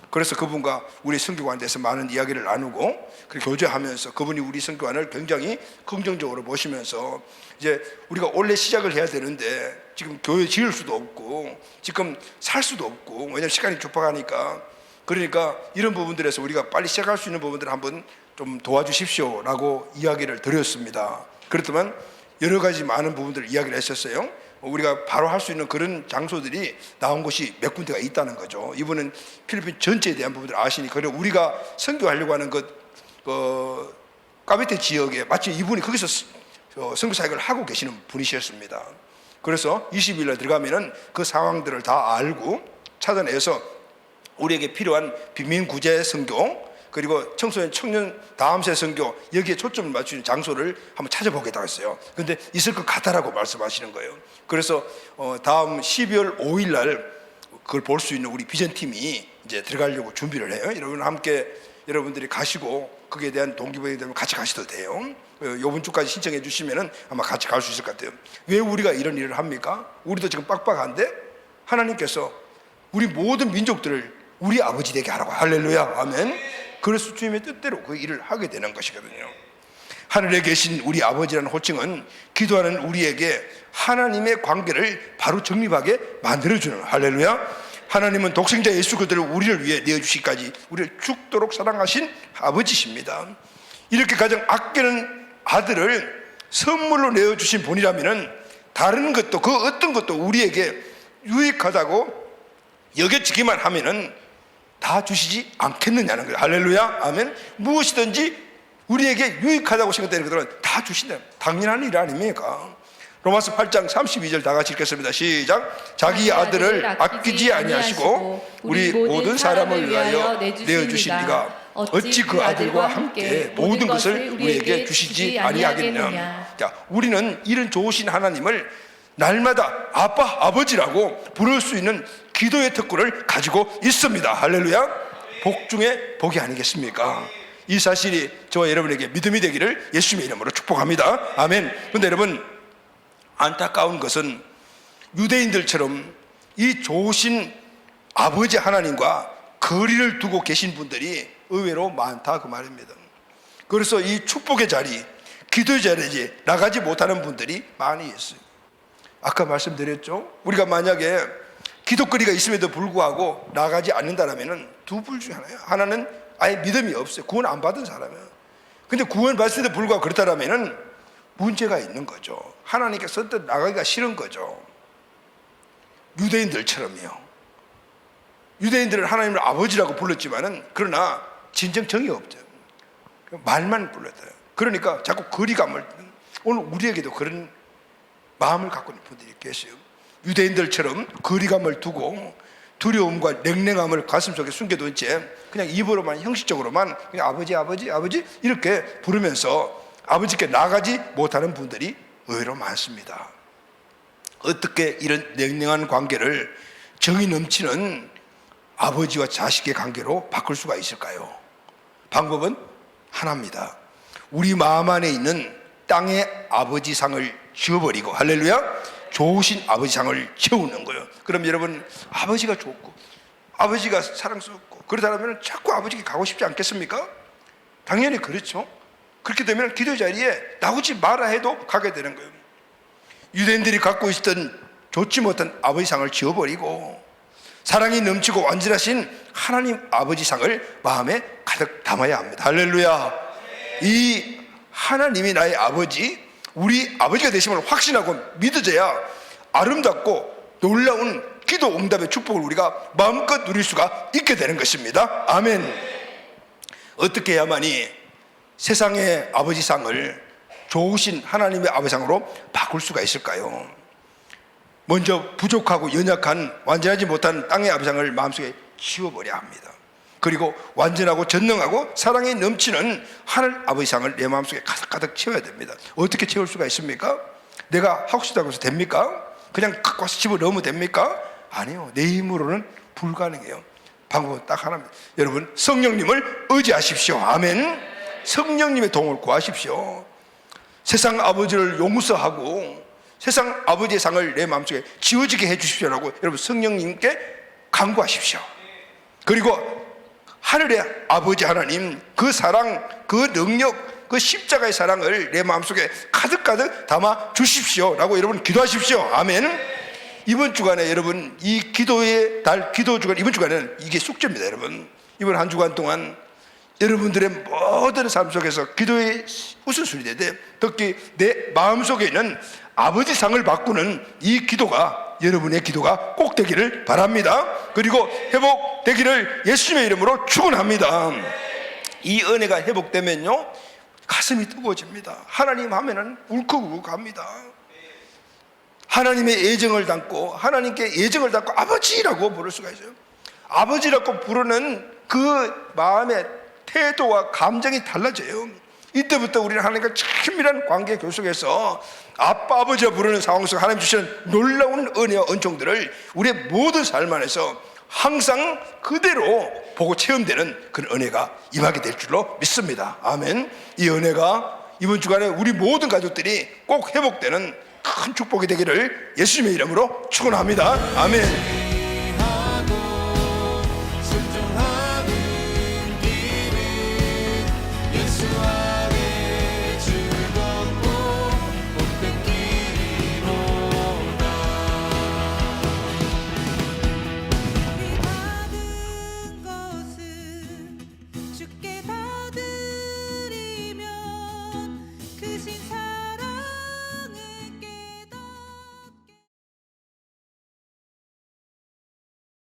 Speaker 1: 그래서 그분과 우리 선교관에 대해서 많은 이야기를 나누고 그렇게 교제하면서 그분이 우리 선교관을 굉장히 긍정적으로 보시면서 이제 우리가 원래 시작을 해야 되는데 지금 교회 지을 수도 없고 지금 살 수도 없고 왜냐하면 시간이 촉박하니까 그러니까 이런 부분들에서 우리가 빨리 시작할 수 있는 부분들을 한번 좀 도와주십시오 라고 이야기를 드렸습니다. 그렇지만 여러 가지 많은 부분들을 이야기를 했었어요. 우리가 바로 할 수 있는 그런 장소들이 나온 곳이 몇 군데가 있다는 거죠. 이분은 필리핀 전체에 대한 부분들을 아시니, 그리고 우리가 선교하려고 하는 까베테 지역에 마치 이분이 거기서 선교 사역을 하고 계시는 분이셨습니다. 그래서 20일날 들어가면은 그 상황들을 다 알고 찾아내서 우리에게 필요한 빈민 구제 선교, 그리고 청소년 청년 다음세 선교, 여기에 초점을 맞추는 장소를 한번 찾아보겠다고 했어요. 근데 있을 것 같다라고 말씀하시는 거예요. 그래서 다음 12월 5일 날 그걸 볼 수 있는 우리 비전팀이 이제 들어가려고 준비를 해요. 여러분 함께 여러분들이 가시고 거기에 대한 동기부여가 되면 같이 가셔도 돼요. 이번 주까지 신청해 주시면은 아마 같이 갈 수 있을 것 같아요. 왜 우리가 이런 일을 합니까? 우리도 지금 빡빡한데 하나님께서 우리 모든 민족들을 우리 아버지 되게 하라고. 할렐루야, 아멘. 그래서 주님의 뜻대로 그 일을 하게 되는 것이거든요. 하늘에 계신 우리 아버지라는 호칭은 기도하는 우리에게 하나님의 관계를 바로 정립하게 만들어주는, 할렐루야. 하나님은 독생자 예수 그리스도를 우리를 위해 내어주시기까지 우리를 죽도록 사랑하신 아버지십니다. 이렇게 가장 아끼는 아들을 선물로 내어주신 분이라면 다른 것도 그 어떤 것도 우리에게 유익하다고 여겨지기만 하면은 다 주시지 않겠느냐는 거예요. 할렐루야, 아멘. 무엇이든지 우리에게 유익하다고 생각되는 것들은 다 주신다. 당연한 일 아닙니까? 로마서 8장 32절 다 같이 읽겠습니다. 시작. 자기 아들을 아끼지 아니하시고 우리 모든 사람을 위하여 내어주신 이가 어찌 그 아들과 함께 모든 것을 우리에게 주시지 아니하겠느냐. 자, 우리는 이런 좋으신 하나님을 날마다 아빠, 아버지라고 부를 수 있는 기도의 특권을 가지고 있습니다. 할렐루야. 복 중에 복이 아니겠습니까? 이 사실이 저와 여러분에게 믿음이 되기를 예수님의 이름으로 축복합니다. 아멘. 그런데 여러분, 안타까운 것은 유대인들처럼 이 좋으신 아버지 하나님과 거리를 두고 계신 분들이 의외로 많다, 그 말입니다. 그래서 이 축복의 자리, 기도의 자리에 나가지 못하는 분들이 많이 있어요. 아까 말씀드렸죠. 우리가 만약에 기도거리가 있음에도 불구하고 나가지 않는다라면 두 불 중에 하나예요. 하나는 아예 믿음이 없어요. 구원 안 받은 사람이에요. 근데 구원 받았음에도 불구하고 그렇다라면 문제가 있는 거죠. 하나님께서 선뜻 나가기가 싫은 거죠. 유대인들처럼요. 유대인들은 하나님을 아버지라고 불렀지만은 그러나 진정 정이 없죠. 말만 불렀어요. 그러니까 자꾸 거리감을, 오늘 우리에게도 그런 마음을 갖고 있는 분들이 계세요. 유대인들처럼 거리감을 두고 두려움과 냉랭함을 가슴속에 숨겨둔 채 그냥 입으로만, 형식적으로만 그냥 아버지, 아버지, 아버지 이렇게 부르면서 아버지께 나가지 못하는 분들이 의외로 많습니다. 어떻게 이런 냉랭한 관계를 정이 넘치는 아버지와 자식의 관계로 바꿀 수가 있을까요? 방법은 하나입니다. 우리 마음 안에 있는 땅의 아버지상을 지워버리고, 할렐루야, 좋으신 아버지상을 채우는 거예요. 그럼 여러분, 아버지가 좋고 아버지가 사랑스럽고 그러다면 자꾸 아버지께 가고 싶지 않겠습니까? 당연히 그렇죠. 그렇게 되면 기도 자리에 나오지 마라 해도 가게 되는 거예요. 유대인들이 갖고 있었던 좋지 못한 아버지상을 지워버리고 사랑이 넘치고 완전하신 하나님 아버지상을 마음에 가득 담아야 합니다. 할렐루야. 이 하나님이 나의 아버지, 우리 아버지가 되심을 확신하고 믿어져야 아름답고 놀라운 기도 응답의 축복을 우리가 마음껏 누릴 수가 있게 되는 것입니다. 아멘. 어떻게 해야만이 세상의 아버지상을 좋으신 하나님의 아버지상으로 바꿀 수가 있을까요? 먼저 부족하고 연약한, 완전하지 못한 땅의 아버지상을 마음속에 지워버려야 합니다. 그리고 완전하고 전능하고 사랑이 넘치는 하늘 아버지상을 내 마음속에 가득가득 채워야 됩니다. 어떻게 채울 수가 있습니까? 내가 하고 싶다고 해서 됩니까? 그냥 갖고 와서 집어넣으면 됩니까? 아니요, 내 힘으로는 불가능해요. 방법은 딱 하나입니다. 여러분, 성령님을 의지하십시오. 아멘. 성령님의 도움을 구하십시오. 세상 아버지를 용서하고 세상 아버지의 상을 내 마음속에 지워지게 해주십시오라고 여러분 성령님께 간구하십시오. 그리고 하늘의 아버지 하나님, 그 사랑, 그 능력, 그 십자가의 사랑을 내 마음속에 가득가득 담아 주십시오라고 여러분 기도하십시오. 아멘. 이번 주간에 여러분, 이 기도의 달, 기도 주간, 이번 주간에는 이게 숙제입니다. 여러분, 이번 한 주간 동안 여러분들의 모든 삶 속에서 기도의 우선순위 되되 특히 내 마음속에 있는 아버지 상을 바꾸는 이 기도가 여러분의 기도가 꼭 되기를 바랍니다. 그리고 회복되기를 예수님의 이름으로 축원합니다. 이 은혜가 회복되면요 가슴이 뜨거워집니다. 하나님 하면은 울컥울컥합니다. 하나님의 애정을 담고 하나님께 애정을 담고 아버지라고 부를 수가 있어요. 아버지라고 부르는 그 마음의 태도와 감정이 달라져요. 이때부터 우리는 하나님과 친밀한 관계 교속에서 아빠 아버지라 부르는 상황 속 하나님 주시는 놀라운 은혜와 은총들을 우리의 모든 삶 안에서 항상 그대로 보고 체험되는 그런 은혜가 임하게 될 줄로 믿습니다. 아멘. 이 은혜가 이번 주간에 우리 모든 가족들이 꼭 회복되는 큰 축복이 되기를 예수님의 이름으로 축원합니다. 아멘.